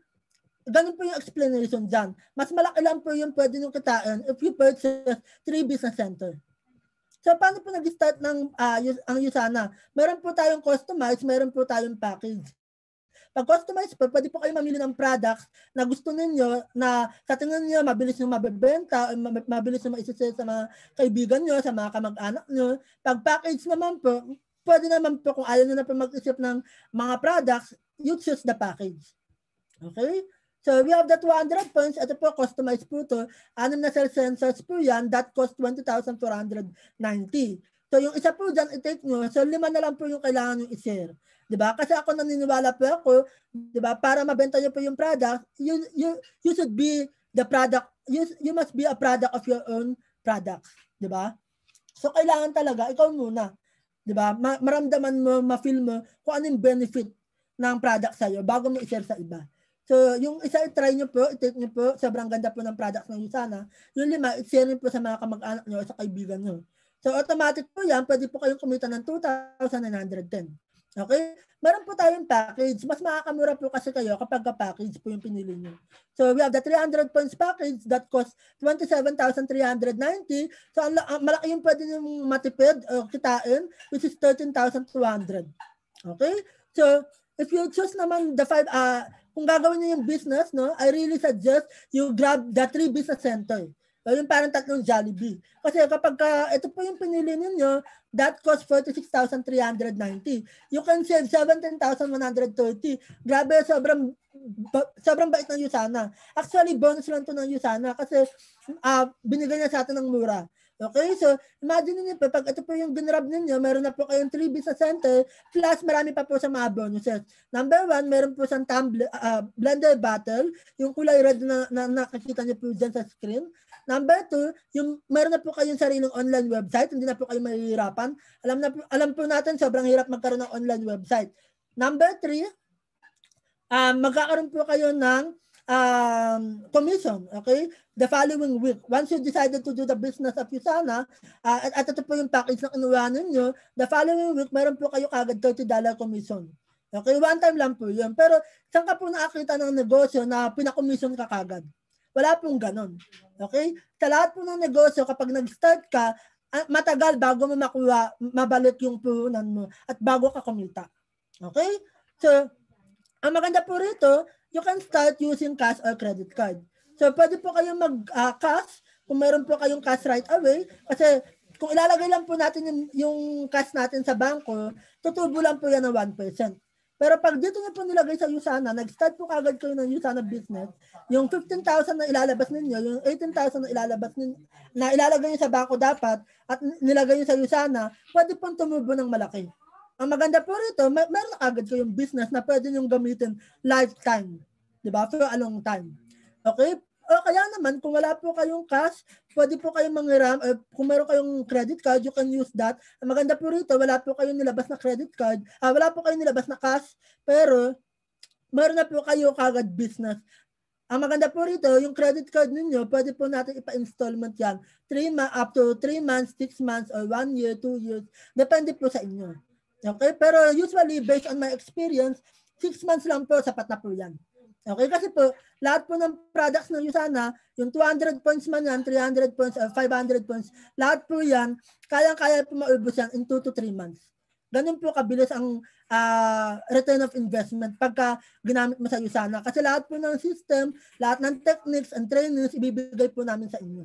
ganun po yung explanation dyan. Mas malaki lang po yung pwede nyo kitain if you purchase 3 business center. So, paano po nag-start ng ang Usana? Meron po tayong customize, meron po tayong package. Pag customize po, pwede po kayo mamili ng products na gusto ninyo na sa tingin niyo mabilis nyo mabibenta, mabilis nyo maisisell sa mga kaibigan nyo, sa mga kamag-anak nyo. Pag package naman po, pwede naman po kung ayaw nyo na po mag-isip ng mga products, you choose the package. Okay? So, we have the 200 points. Ito po, customized po ito. 6 na cell sensors po yan. That cost 20,490. So, yung isa po dyan, i-take nyo. So, 5 na lang po yung kailangan nyo i-share. Diba? Kasi ako naniniwala po ako, diba? Para mabenta nyo po yung product, you should be the product. You must be a product of your own product. Diba? So, kailangan talaga, ikaw muna. Diba? Maramdaman mo, ma-feel mo kung anong benefit ng product sa'yo bago mo i-share sa iba. So, yung isa i-try nyo po, i-take nyo po, sobrang ganda po ng products ng Usana. Yung 5, i-share nyo po sa mga kamag-anak nyo o sa kaibigan nyo. So, automatic po yan, pwede po kayong kumita ng 2,910. Okay? Meron po tayong package. Mas makakamura po kasi kayo kapag package po yung pinili nyo. So, we have the 300 points package that costs 27,390. So, malaki yung pwede nyo matipid o kitain, which is 13,200. Okay? So, if you choose naman the 5, kung gagawin niyo yung business, no, I really suggest you grab the 3 business center. So, yung parang 3 Jollibee. Kasi kapag ito po yung pinili niyo, that costs 46,390. You can save 17,130. Grabe, sobrang bait ng Usana. Actually, bonus lang to ng Usana kasi binigay niya sa atin ng mura. Okay, so imagine niyo po, pag ito po yung ginrab ninyo, meron na po kayong 3 business center, plus marami pa po sa mga bonuses. Number 1, meron po siyang blender bottle, yung kulay red na nakikita niyo po dyan sa screen. Number 2, yung meron na po kayong sariling online website, hindi na po kayo mahihirapan. Alam po natin, sobrang hirap magkaroon ng online website. Number 3, magkakaroon po kayo ng commission, okay? The following week, once you decided to do the business of Usana, at ito po yung package na kinuha ninyo, the following week, meron po kayo kagad $30 commission. Okay, one time lang po yun. Pero saan ka po nakakita ng negosyo na pinakomission ka kagad? Wala pong ganon. Okay? Sa lahat po ng negosyo, kapag nag-start ka, matagal bago mo makuha, mabalik yung puhunan mo at bago ka kumita. Okay? So, ang maganda po rito, you can start using cash or credit card. So, pwede po kayong mag-cash kung meron po kayong cash right away. Kasi kung ilalagay lang po natin yung cash natin sa bangko, tutubo lang po yan ng 1%. Pero pag dito nyo po nilagay sa Usana, nag-start po kagad kayo ng Usana business, yung 15,000 na ilalabas ninyo, yung 18,000 na ilalabas ninyo, na ilalagay nyo sa bangko dapat, at nilagay nyo sa Usana, pwede pong tumubo ng malaki. Ang maganda po rito, meron agad ko yung business na pwede nyong gamitin lifetime. Diba? For a long time. Okay? O kaya naman, kung wala po kayong cash, pwede po kayong manghiram, kung meron kayong credit card, you can use that. Ang maganda po rito, wala po kayong nilabas na credit card, wala po kayong nilabas na cash, pero meron na po kayo kagad business. Ang maganda po rito, yung credit card ninyo, pwede po natin ipa-installment yan. Up to 3 months, 6 months, or 1 year, 2 years. Depende po sa inyo. Okay? Pero usually, based on my experience, 6 months lang po, sapat na po yan. Okay? Kasi po, lahat po ng products ng Usana, yung 200 points man yan, 300 points, or 500 points, lahat po yan, kayang-kaya po maubos yan in 2 to 3 months. Ganun po kabilis ang return of investment pagka ginamit mo sa Usana. Kasi lahat po ng system, lahat ng techniques and trainings, ibibigay po namin sa inyo.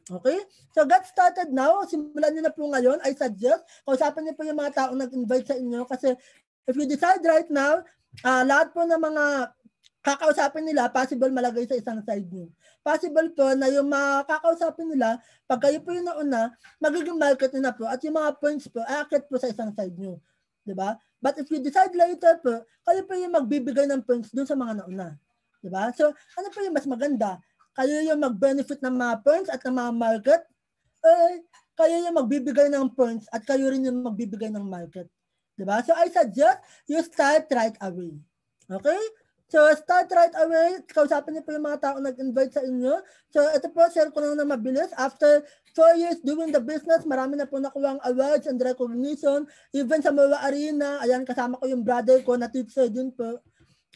Okay? So get started now. Simulan nyo na po ngayon. I suggest, kausapin niyo po yung mga taong nag-invite sa inyo kasi if you decide right now, lahat po ng mga kakausapin nila, possible malagay sa isang side nyo. Possible po na yung makakausapin nila, pag kayo po yung nauna, magiging market na po at yung mga points po, aakit po sa isang side nyo. Diba? But if you decide later po, kayo po yung magbibigay ng points dun sa mga nauna. Diba? So, ano po yung mas maganda? Kayo yung mag-benefit ng mga points at ng mga market, kayo yung magbibigay ng points at kayo rin yung magbibigay ng market. Diba? So, I suggest you start right away. Okay? So, start right away. Kausapin niyo po yung mga tao nag-invite sa inyo. So, ito po, share ko lang na mabilis. After 4 years doing the business, marami na po nakuha ang awards and recognition. Even sa MOA Arena, ayan, kasama ko yung brother ko na teacher din po.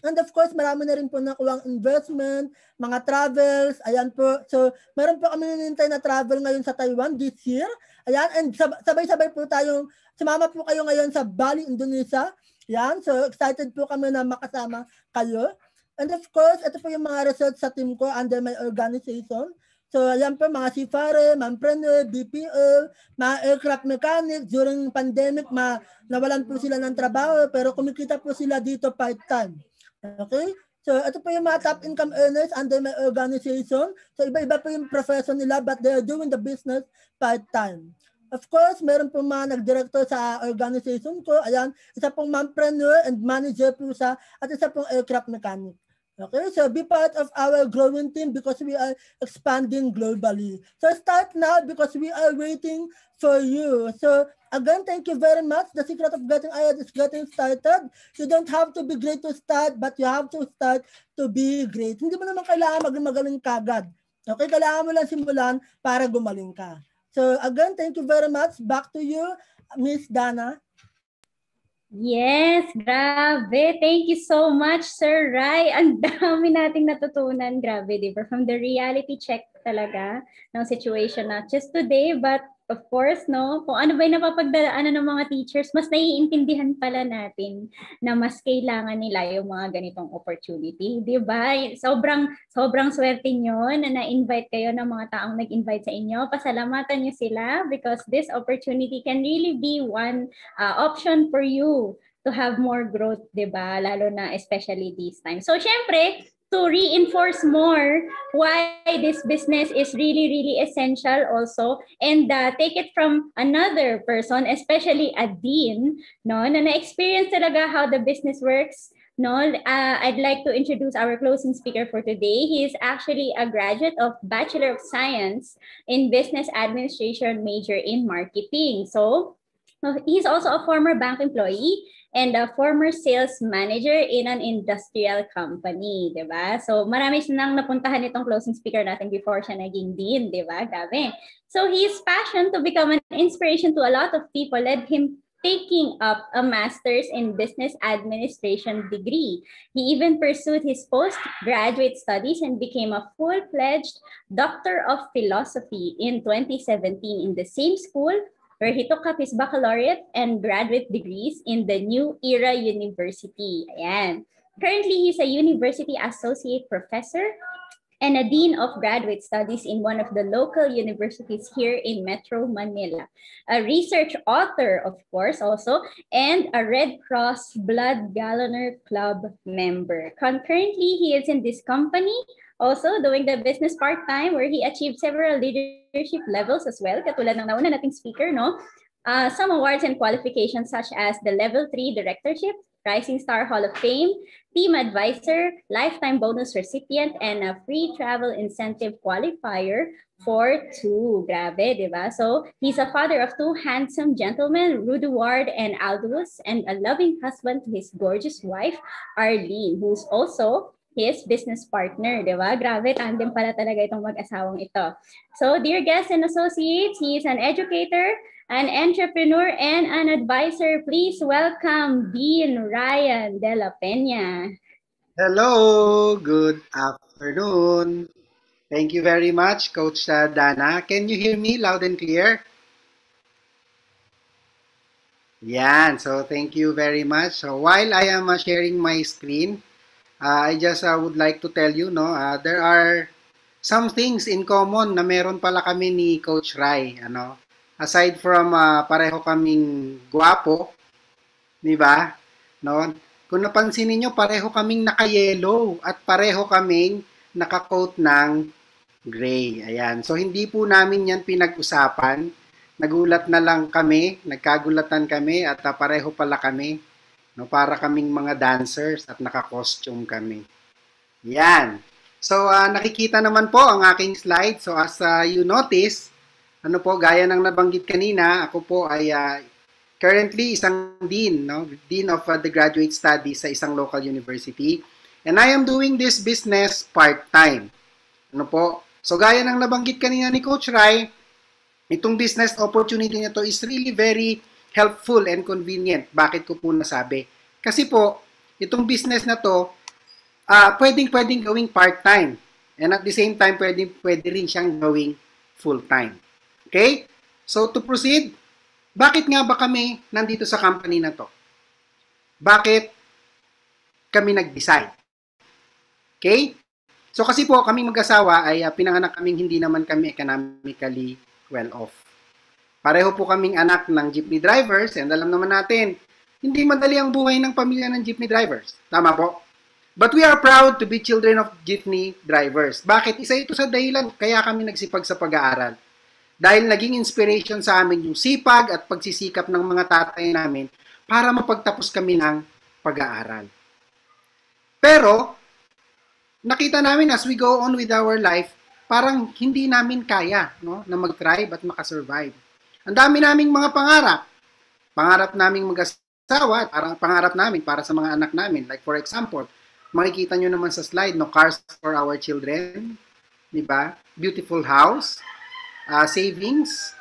And of course, marami na rin po nakuha ang investment, mga travels, ayan po. So, meron po kami ninintay na travel ngayon sa Taiwan this year. Ayan, and sabay-sabay po tayong, sumama po kayo ngayon sa Bali, Indonesia. Yan, so excited po kami na makasama kayo. And of course, ito po yung mga results sa team ko under my organization. So, ayan po, mga seafarer, manpreneur, BPO, mga aircraft mechanic, during pandemic, nawalan po sila ng trabaho, pero kumikita po sila dito part-time. Okay? So, ito po yung mga top income earners under my organization. So, iba-iba po yung profession nila, but they're doing the business part-time. Of course, meron po mga nag-director sa organization ko. Ayan, isa pong manpreneur and manager po siya at isa pong aircraft mechanic. Okay, so be part of our growing team because we are expanding globally. So start now because we are waiting for you. So again, thank you very much. The secret of getting ahead is getting started. You don't have to be great to start, but you have to start to be great. Hindi mo naman kailangan maging magaling kagad. Okay, kailangan mo lang simulan para gumaling ka. So again, thank you very much. Back to you, Miss Dana. Yes, grabe. Thank you so much, Sir Rai. Ang dami nating natutunan. Grabe, di ba? From the reality check talaga ng situation, not just today, but of course, no, kung ano ba yung napapagdaanan ng mga teachers, mas naiintindihan pala natin na mas kailangan nila yung mga ganitong opportunity. Di ba? Sobrang swerte nyo na na-invite kayo ng mga taong nag-invite sa inyo. Pasalamatan nyo sila because this opportunity can really be one option for you to have more growth, di ba? Lalo na especially this time. So, syempre, to reinforce more why this business is really, really essential also, and take it from another person, especially a dean, no, na na-experience talaga how the business works. No, I'd like to introduce our closing speaker for today. He is actually a graduate of Bachelor of Science in Business Administration, major in marketing. So he's also a former bank employee and a former sales manager in an industrial company, di ba? So marami nang napuntahan itong closing speaker natin before siya naging dean, di ba? Grabe. So his passion to become an inspiration to a lot of people led him taking up a master's in business administration degree. He even pursued his postgraduate studies and became a full-fledged doctor of philosophy in 2017 in the same school where he took up his baccalaureate and graduate degrees in the New Era University. Ayan. Currently, he's a university associate professor and a dean of graduate studies in one of the local universities here in Metro Manila. A research author, of course, also, and a Red Cross Blood Galloner Club member. Concurrently, he is in this company, also doing the business part-time where he achieved several leadership levels as well, katulad ng nauna nating speaker, no? Some awards and qualifications such as the Level 3 Directorship, Rising Star Hall of Fame, Team Advisor, Lifetime Bonus Recipient, and a free travel incentive qualifier for two. Grabe, di ba? So, he's a father of two handsome gentlemen, Rudy Ward and Aldous, and a loving husband to his gorgeous wife, Arlene, who's also his business partner, di ba? Grabe, tandem pala talaga itong mag-asawang ito. So, dear guests and associates, he is an educator, an entrepreneur, and an advisor. Please welcome Dean Ryan De La Peña. Hello, good afternoon. Thank you very much, Coach Dana. Can you hear me loud and clear? Yan, so thank you very much. So while I am sharing my screen, I just would like to tell you, no, there are some things in common na meron pala kami ni Coach Rai. Ano? Aside from pareho kaming guwapo, di ba? No? Kung napansin niyo pareho kaming naka-yellow at pareho kaming naka-coat ng gray. Ayan. So, hindi po namin yan pinag-usapan. Nagulat na lang kami, nagkagulatan kami at pareho pala kami. No, para kaming mga dancers at naka-costume kami. Yan. So, nakikita naman po ang aking slide. So, as you notice, ano po, gaya ng nabanggit kanina, ako po ay currently isang dean, no? Dean of the Graduate Studies sa isang local university. And I am doing this business part-time. Ano po? So, gaya ng nabanggit kanina ni Coach Rai, itong business opportunity na to is really very helpful and convenient. Bakit ko po nasabi? Kasi po, itong business na to, pwedeng gawing part-time. And at the same time, pwede rin siyang gawing full-time. Okay? So, to proceed, bakit nga ba kami nandito sa company na to? Bakit kami nag-decide? Okay? So, kasi po, kaming mag-asawa ay pinanganak kaming hindi naman kami economically well-off. Pareho po kaming anak ng jeepney drivers and alam naman natin, hindi madali ang buhay ng pamilya ng jeepney drivers. Tama po? But we are proud to be children of jeepney drivers. Bakit? Isa ito sa dahilan kaya kami nagsipag sa pag-aaral. Dahil naging inspiration sa amin yung sipag at pagsisikap ng mga tatay namin para mapagtapos kami ng pag-aaral. Pero, nakita namin as we go on with our life, parang hindi namin kaya, no, na mag-thrive at makasurvive. Ang dami naming mga pangarap. Pangarap naming mag-asawa, pangarap namin para sa mga anak namin. Like for example, makikita nyo naman sa slide, no, cars for our children, di ba? Beautiful house, savings,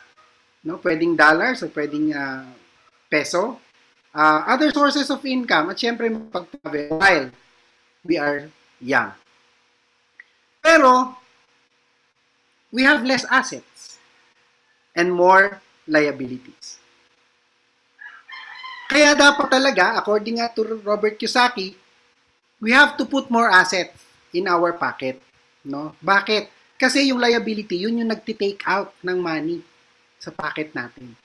no, pwedeng dollars o pwedeng peso, other sources of income, at syempre pag-travel while we are young. Pero, we have less assets and more liabilities. Kaya dapat talaga, according to Robert Kiyosaki, we have to put more assets in our pocket. No? Bakit? Kasi yung liability, yun yung nagti-take out ng money sa pocket natin.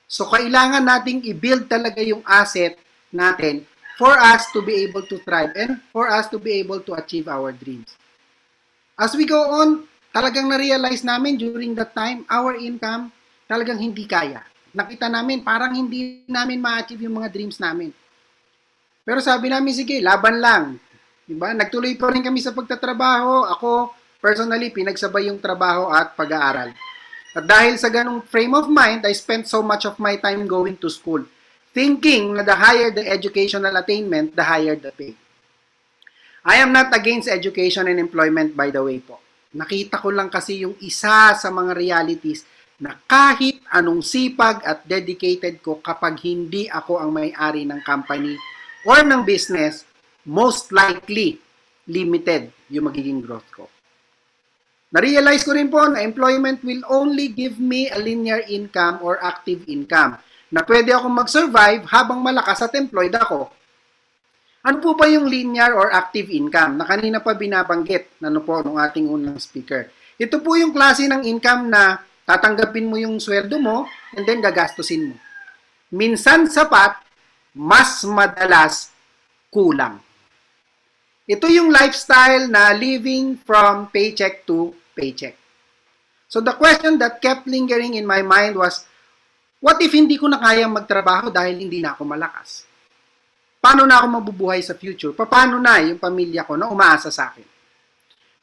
So, kailangan nating i-build talaga yung asset natin for us to be able to thrive and for us to be able to achieve our dreams. As we go on, talagang na-realize namin during that time, our income talagang hindi kaya. Nakita namin, parang hindi namin ma-achieve yung mga dreams namin. Pero sabi namin, sige, laban lang. Diba? Nagtuloy pa rin kami sa pagtatrabaho. Ako, personally, pinagsabay yung trabaho at pag-aaral. At dahil sa ganung frame of mind, I spent so much of my time going to school, thinking na the higher the educational attainment, the higher the pay. I am not against education and employment, by the way po. Nakita ko lang kasi yung isa sa mga realities na kahit anong sipag at dedicated ko kapag hindi ako ang may-ari ng company or ng business, most likely, limited yung magiging growth ko. Na-realize ko rin po na employment will only give me a linear income or active income na pwede akong mag-survive habang malakas at employed ako. Ano po ba yung linear or active income na kanina pa binabanggit ng ating unang speaker? Ito po yung klase ng income na tatanggapin mo yung sweldo mo and then gagastusin mo. Minsan sapat, mas madalas kulang. Ito yung lifestyle na living from paycheck to paycheck. So the question that kept lingering in my mind was, What if hindi ko na kayang magtrabaho dahil hindi na ako malakas? Paano na ako mabubuhay sa future? Paano na yung pamilya ko na umaasa sa akin?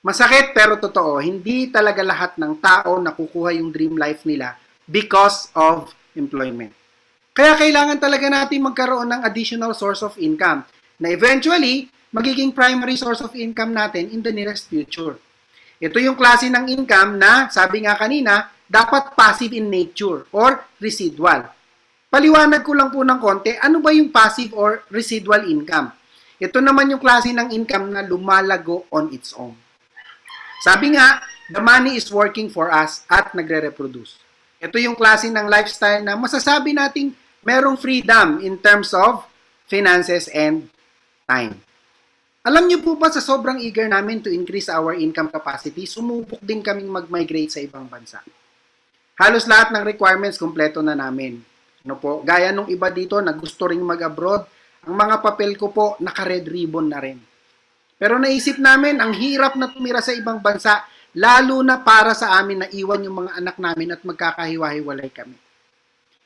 Masakit pero totoo, hindi talaga lahat ng tao nakukuha yung dream life nila because of employment. Kaya kailangan talaga natin magkaroon ng additional source of income na eventually magiging primary source of income natin in the nearest future. Ito yung klase ng income na, sabi nga kanina, dapat passive in nature or residual. Paliwanag ko lang po ng konti, ano ba yung passive or residual income? Ito naman yung klase ng income na lumalago on its own. Sabi nga, the money is working for us at nagre-reproduce. Ito yung klase ng lifestyle na masasabi nating merong freedom in terms of finances and time. Alam niyo po ba sa sobrang eager namin to increase our income capacity, sumubok din kaming mag-migrate sa ibang bansa. Halos lahat ng requirements kumpleto na namin. Ano po, gaya nung iba dito na gusto ring mag-abroad, ang mga papel ko po naka-red ribbon na rin. Pero naisip namin, ang hirap na tumira sa ibang bansa, lalo na para sa amin na iwan yung mga anak namin at magkakahiwa-hiwalay kami.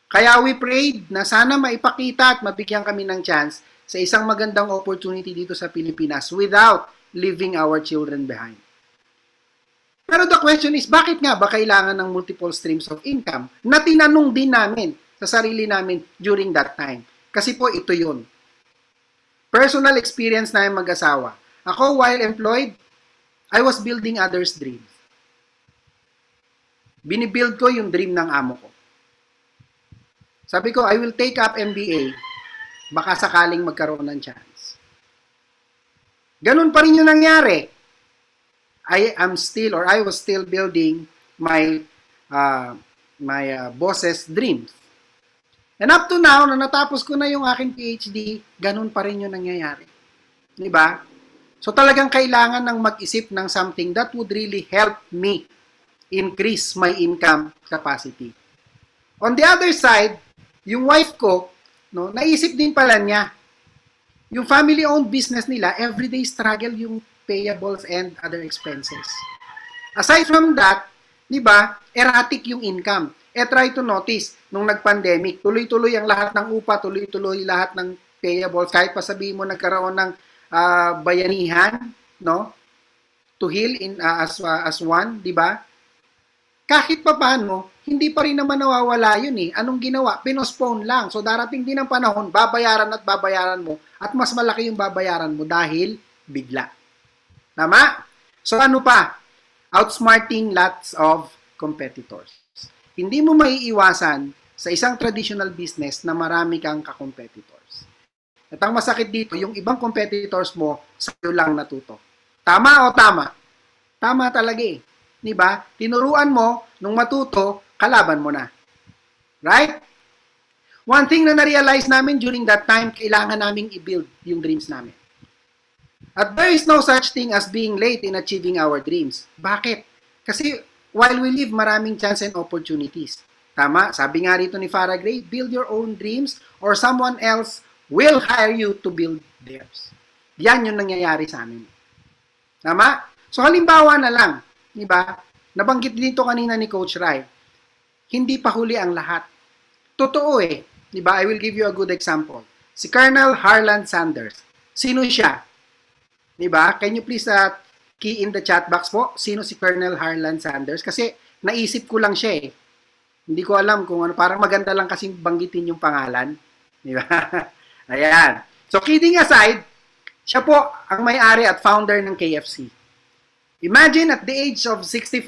Kaya we prayed na sana maipakita at mabigyan kami ng chance sa isang magandang opportunity dito sa Pilipinas without leaving our children behind. Pero the question is, bakit nga ba kailangan ng multiple streams of income na tinanong din namin sa sarili namin during that time? Kasi po ito yun. Personal experience na yung mag-asawa. Ako, while employed, I was building others' dreams. Binibuild ko yung dream ng amo ko. Sabi ko, I will take up MBA, baka sakaling magkaroon ng chance. Ganun pa rin yung nangyari. I was still building my boss's dreams. And up to now, na natapos ko na yung aking PhD, ganun pa rin yung nangyayari. Diba? So talagang kailangan ng mag-isip ng something that would really help me increase my income capacity. On the other side, yung wife ko, no, naisip din pala niya, yung family-owned business nila, everyday struggle yung payables and other expenses. Aside from that, di ba, erratic yung income. Try to notice, nung nag-pandemic, tuloy-tuloy ang lahat ng upa, tuloy-tuloy lahat ng payables, kahit pa sabihin mo nagkaroon ng bayanihan, no, to heal in as one, di ba? Kahit pa paano, hindi pa rin naman nawawala yun eh. Anong ginawa? Pinospone lang. So darating din ang panahon, babayaran at babayaran mo at mas malaki yung babayaran mo dahil bigla. Tama? So ano pa? Outsmarting lots of competitors. Hindi mo maiiwasan sa isang traditional business na marami kang ka-competitors. At ang masakit dito, yung ibang competitors mo, sa'yo lang natuto. Tama o tama? Tama talaga eh. Diba? Tinuruan mo, nung matuto, kalaban mo na. Right? One thing na na-realize namin during that time, kailangan naming i-build yung dreams namin. At there is no such thing as being late in achieving our dreams. Bakit? Kasi while we live, maraming chance and opportunities. Tama? Sabi nga rito ni Farah Gray, build your own dreams or someone else will hire you to build theirs. Yan yung nangyayari sa amin. Tama? So halimbawa na lang, diba? Nabanggit dito kanina ni Coach Rai, hindi pa huli ang lahat. Totoo eh. Diba? I will give you a good example. Si Colonel Harlan Sanders. Sino siya? Diba? Can you please key in the chat box po? Sino si Colonel Harlan Sanders? Kasi naisip ko lang siya eh. Hindi ko alam kung ano. Parang maganda lang kasing banggitin yung pangalan. Diba? Ayan. So kidding aside, siya po ang may-ari at founder ng KFC. Imagine at the age of 65,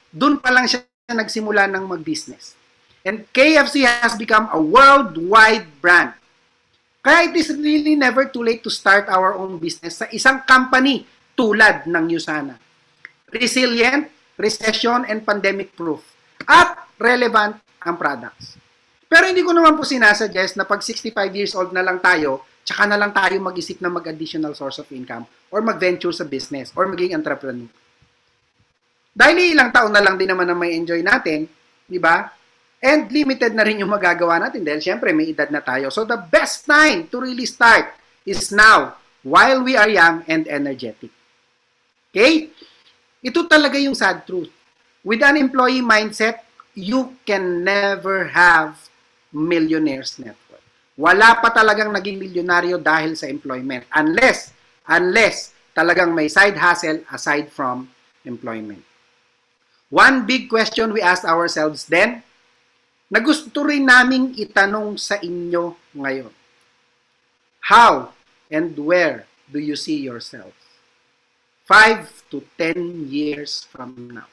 dun pa lang siya nagsimula ng mag-business. And KFC has become a worldwide brand. Kaya it is really never too late to start our own business sa isang company tulad ng USANA. Resilient, recession, and pandemic-proof. At relevant ang products. Pero hindi ko naman po sinasuggest na pag 65 years old na lang tayo, tsaka na lang tayo mag-isip na mag-additional source of income or mag-venture sa business or maging entrepreneur. Dahil ilang taon na lang din naman na may enjoy natin, di ba? And limited na rin yung magagawa natin dahil syempre may edad na tayo. So the best time to really start is now while we are young and energetic. Okay? Ito talaga yung sad truth. With an employee mindset, you can never have millionaire's net worth. Wala pa talagang naging milyonaryo dahil sa employment. Unless talagang may side hustle aside from employment. One big question we asked ourselves then, na gusto rin naming itanong sa inyo ngayon. How and where do you see yourself 5 to 10 years from now?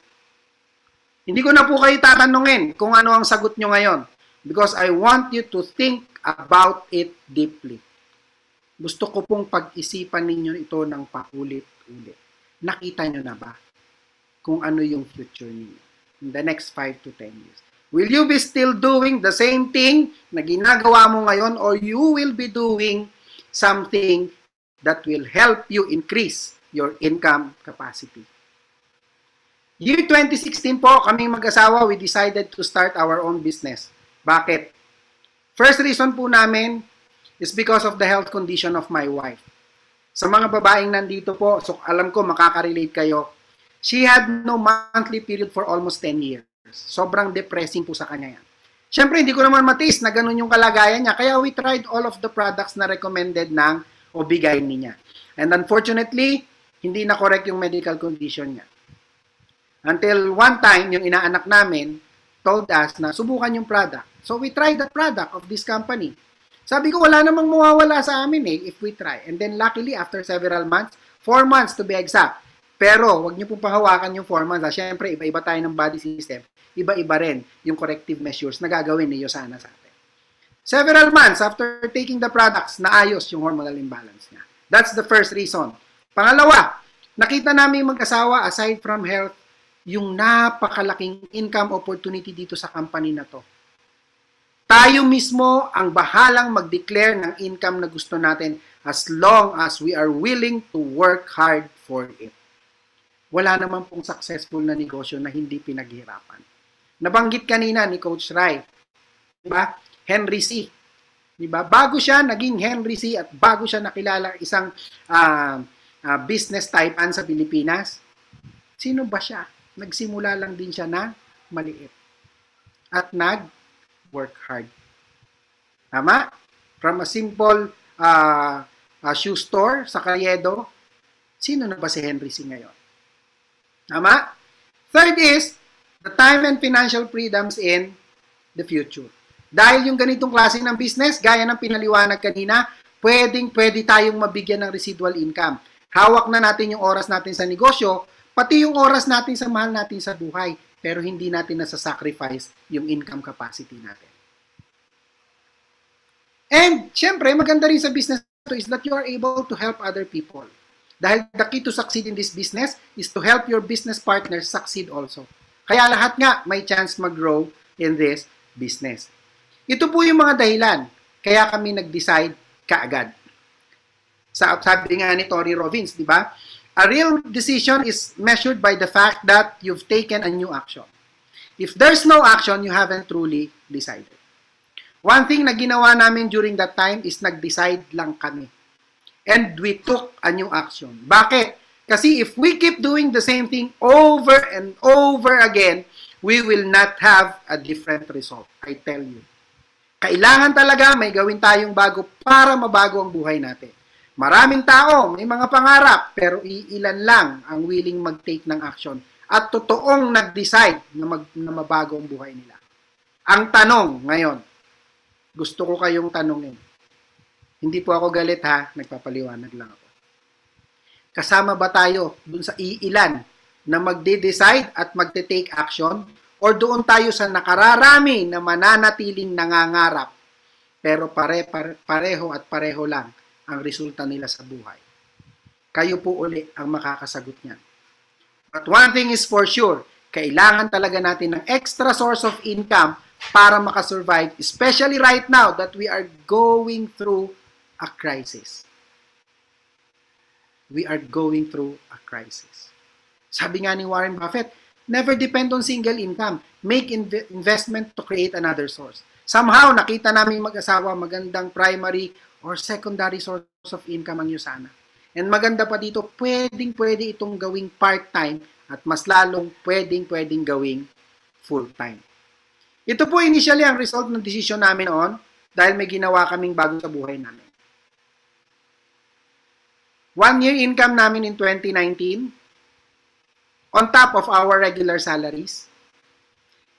Hindi ko na po kayo tatanungin kung ano ang sagot nyo ngayon because I want you to think about it deeply. Gusto ko pong pag-isipan ninyo ito ng paulit-ulit. Nakita nyo na ba kung ano yung future ninyo in the next 5 to 10 years? Will you be still doing the same thing na ginagawa mo ngayon or you will be doing something that will help you increase your income capacity? Year 2016 po, kaming mag-asawa, we decided to start our own business. Bakit? First reason po namin is because of the health condition of my wife. Sa mga babaeng nandito po, so alam ko makaka-relate kayo, she had no monthly period for almost 10 years. Sobrang depressing po sa kanya yan. Siyempre, hindi ko naman matiis na ganun yung kalagayan niya, kaya we tried all of the products na recommended ng OB-GYN niya. And unfortunately, hindi na correct yung medical condition niya. Until one time, yung inaanak namin told us na subukan yung product. So we tried the product of this company. Sabi ko, wala namang mawawala sa amin if we try. And then luckily, after several months, 4 months to be exact. Pero, wag niyo pong pahawakan yung 4 months. Siyempre, iba-iba tayo ng body system. Iba-iba rin yung corrective measures na gagawin ni Yosana sa atin. Several months after taking the products, naayos yung hormonal imbalance niya. That's the first reason. Pangalawa, nakita namin mag-asawa, aside from health, yung napakalaking income opportunity dito sa company na to. Tayo mismo ang bahalang mag-declare ng income na gusto natin as long as we are willing to work hard for it. Wala naman pong successful na negosyo na hindi pinaghirapan. Nabanggit kanina ni Coach Rai, diba? Henry C. Diba? Bago siya naging Henry C. at bago siya nakilala isang business typean sa Pilipinas, sino ba siya? Nagsimula lang din siya na maliit. At nag-work hard. Tama? From a simple shoe store sa Carriedo, sino na ba si Henry C. ngayon? Tama? Third is, the time and financial freedoms in the future. Dahil yung ganitong klase ng business, gaya ng pinaliwanag kanina, pwede tayong mabigyan ng residual income. Hawak na natin yung oras natin sa negosyo, pati yung oras natin sa mahal natin sa buhay, pero hindi natin nasa-sacrifice yung income capacity natin. And, syempre, maganda rin sa business to is that you are able to help other people. Dahil the key to succeed in this business is to help your business partners succeed also. Kaya lahat nga may chance mag-grow in this business. Ito po yung mga dahilan. Kaya kami nag-decide kaagad. Sabi nga ni Tori Robbins, di ba? A real decision is measured by the fact that you've taken a new action. If there's no action, you haven't truly decided. One thing na ginawa namin during that time is nag-decide lang kami. And we took a new action. Bakit? Kasi if we keep doing the same thing over and over again, we will not have a different result. I tell you. Kailangan talaga may gawin tayong bago para mabago ang buhay natin. Maraming tao, may mga pangarap, pero iilan lang ang willing mag-take ng action at totoong nag-decide na mabago ang buhay nila. Ang tanong ngayon, gusto ko kayong tanungin. Hindi po ako galit ha, nagpapaliwanag lang ako. Kasama ba tayo dun sa iilan na magde-decide at magte-take action or doon tayo sa nakararami na mananatiling nangangarap pero pareho at pareho lang ang resulta nila sa buhay? Kayo po uli ang makakasagot niyan. But one thing is for sure, kailangan talaga natin ng extra source of income para makasurvive, especially right now that we are going through a crisis. We are going through a crisis. Sabi nga ni Warren Buffett, never depend on single income. Make investment to create another source. Somehow, nakita namin mag-asawa magandang primary or secondary source of income ang Yosana. And maganda pa dito, pwedeng-pwede itong gawing part-time at mas lalong pwedeng-gawing full-time. Ito po initially ang result ng desisyon namin noon dahil may ginawa kaming bago sa buhay namin. 1-year income namin in 2019 on top of our regular salaries.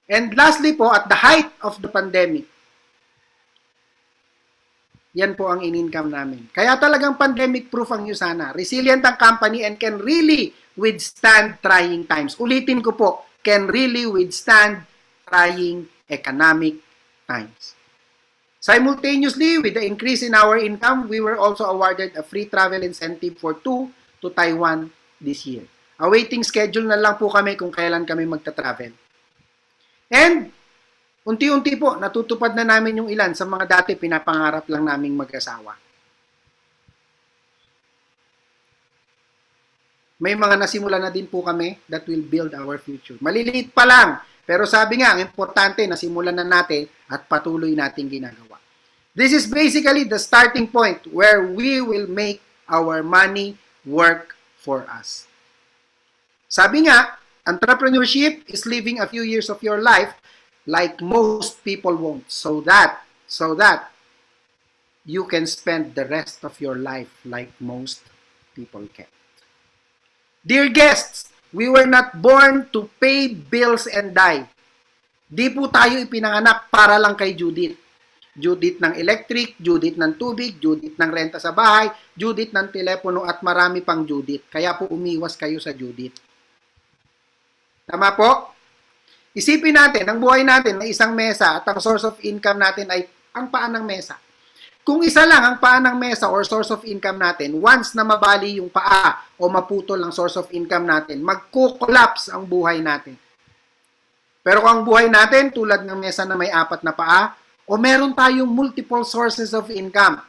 And lastly po, at the height of the pandemic, yan po ang in-income namin. Kaya talagang pandemic-proof ang USANA. Resilient ang company and can really withstand trying times. Ulitin ko po, can really withstand trying economic times. Simultaneously, with the increase in our income, we were also awarded a free travel incentive for 2 to Taiwan this year. Awaiting schedule na lang po kami kung kailan kami magta-travel. And unti-unti po, natutupad na namin yung ilan sa mga dati pinapangarap lang naming mag-asawa. May mga nasimula na din po kami that will build our future. Maliliit pa lang, pero sabi nga, ang importante, nasimulan na natin at patuloy nating ginagawa. This is basically the starting point where we will make our money work for us. Sabi nga, entrepreneurship is living a few years of your life like most people won't, so that you can spend the rest of your life like most people can. Dear guests, we were not born to pay bills and die. Di po tayo ipinanganak para lang kay Judith. Judith ng electric, Judith ng tubig, Judith ng renta sa bahay, Judith ng telepono at marami pang Judith. Kaya po umiwas kayo sa Judith. Tama po? Isipin natin, ang buhay natin na isang mesa at ang source of income natin ay ang paan ng mesa. Kung isa lang ang paan ng mesa or source of income natin, once na mabali yung paa o maputol ang source of income natin, magko-collapse ang buhay natin. Pero kung ang buhay natin tulad ng mesa na may 4 na paa, o meron tayong multiple sources of income,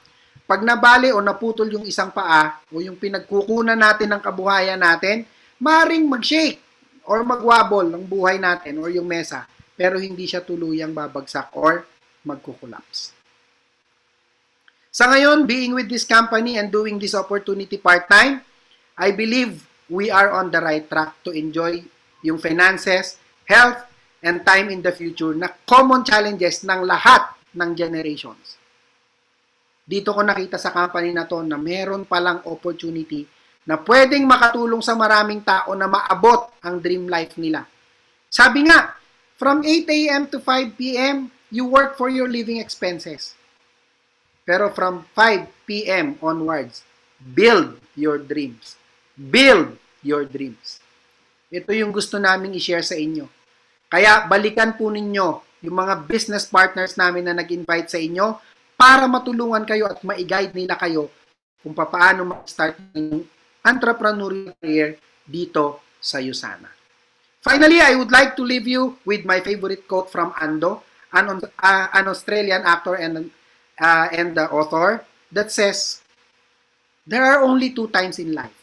pag nabali o naputol yung isang paa o yung pinagkukunan natin ng kabuhayan natin, maring mag-shake or magwabol ang buhay natin or yung mesa, pero hindi siya tuluyang babagsak or magkukulapse. Sa ngayon, being with this company and doing this opportunity part-time, I believe we are on the right track to enjoy yung finances, health, and time in the future na common challenges ng lahat ng generations. Dito ko nakita sa company na to na meron palang opportunity na pwedeng makatulong sa maraming tao na maabot ang dream life nila. Sabi nga, from 8 a.m. to 5 p.m., you work for your living expenses. Pero from 5 p.m. onwards, build your dreams. Build your dreams. Ito yung gusto naming i-share sa inyo. Kaya balikan po ninyo yung mga business partners namin na nag-invite sa inyo para matulungan kayo at ma-guide nila kayo kung paano mag-start ng entrepreneurial career dito sa USANA. Finally, I would like to leave you with my favorite quote from Ando, an Australian actor and the author, that says, "There are only 2 times in life,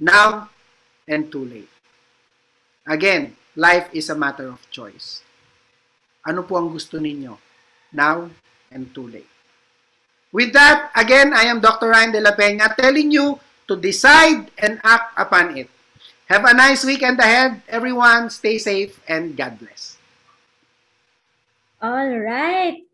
now and too late." Again, life is a matter of choice. Ano po ang gusto ninyo? Now and too late. With that, again, I am Dr. Ryan De La Peña telling you to decide and act upon it. Have a nice weekend ahead, everyone. Stay safe and God bless. All right.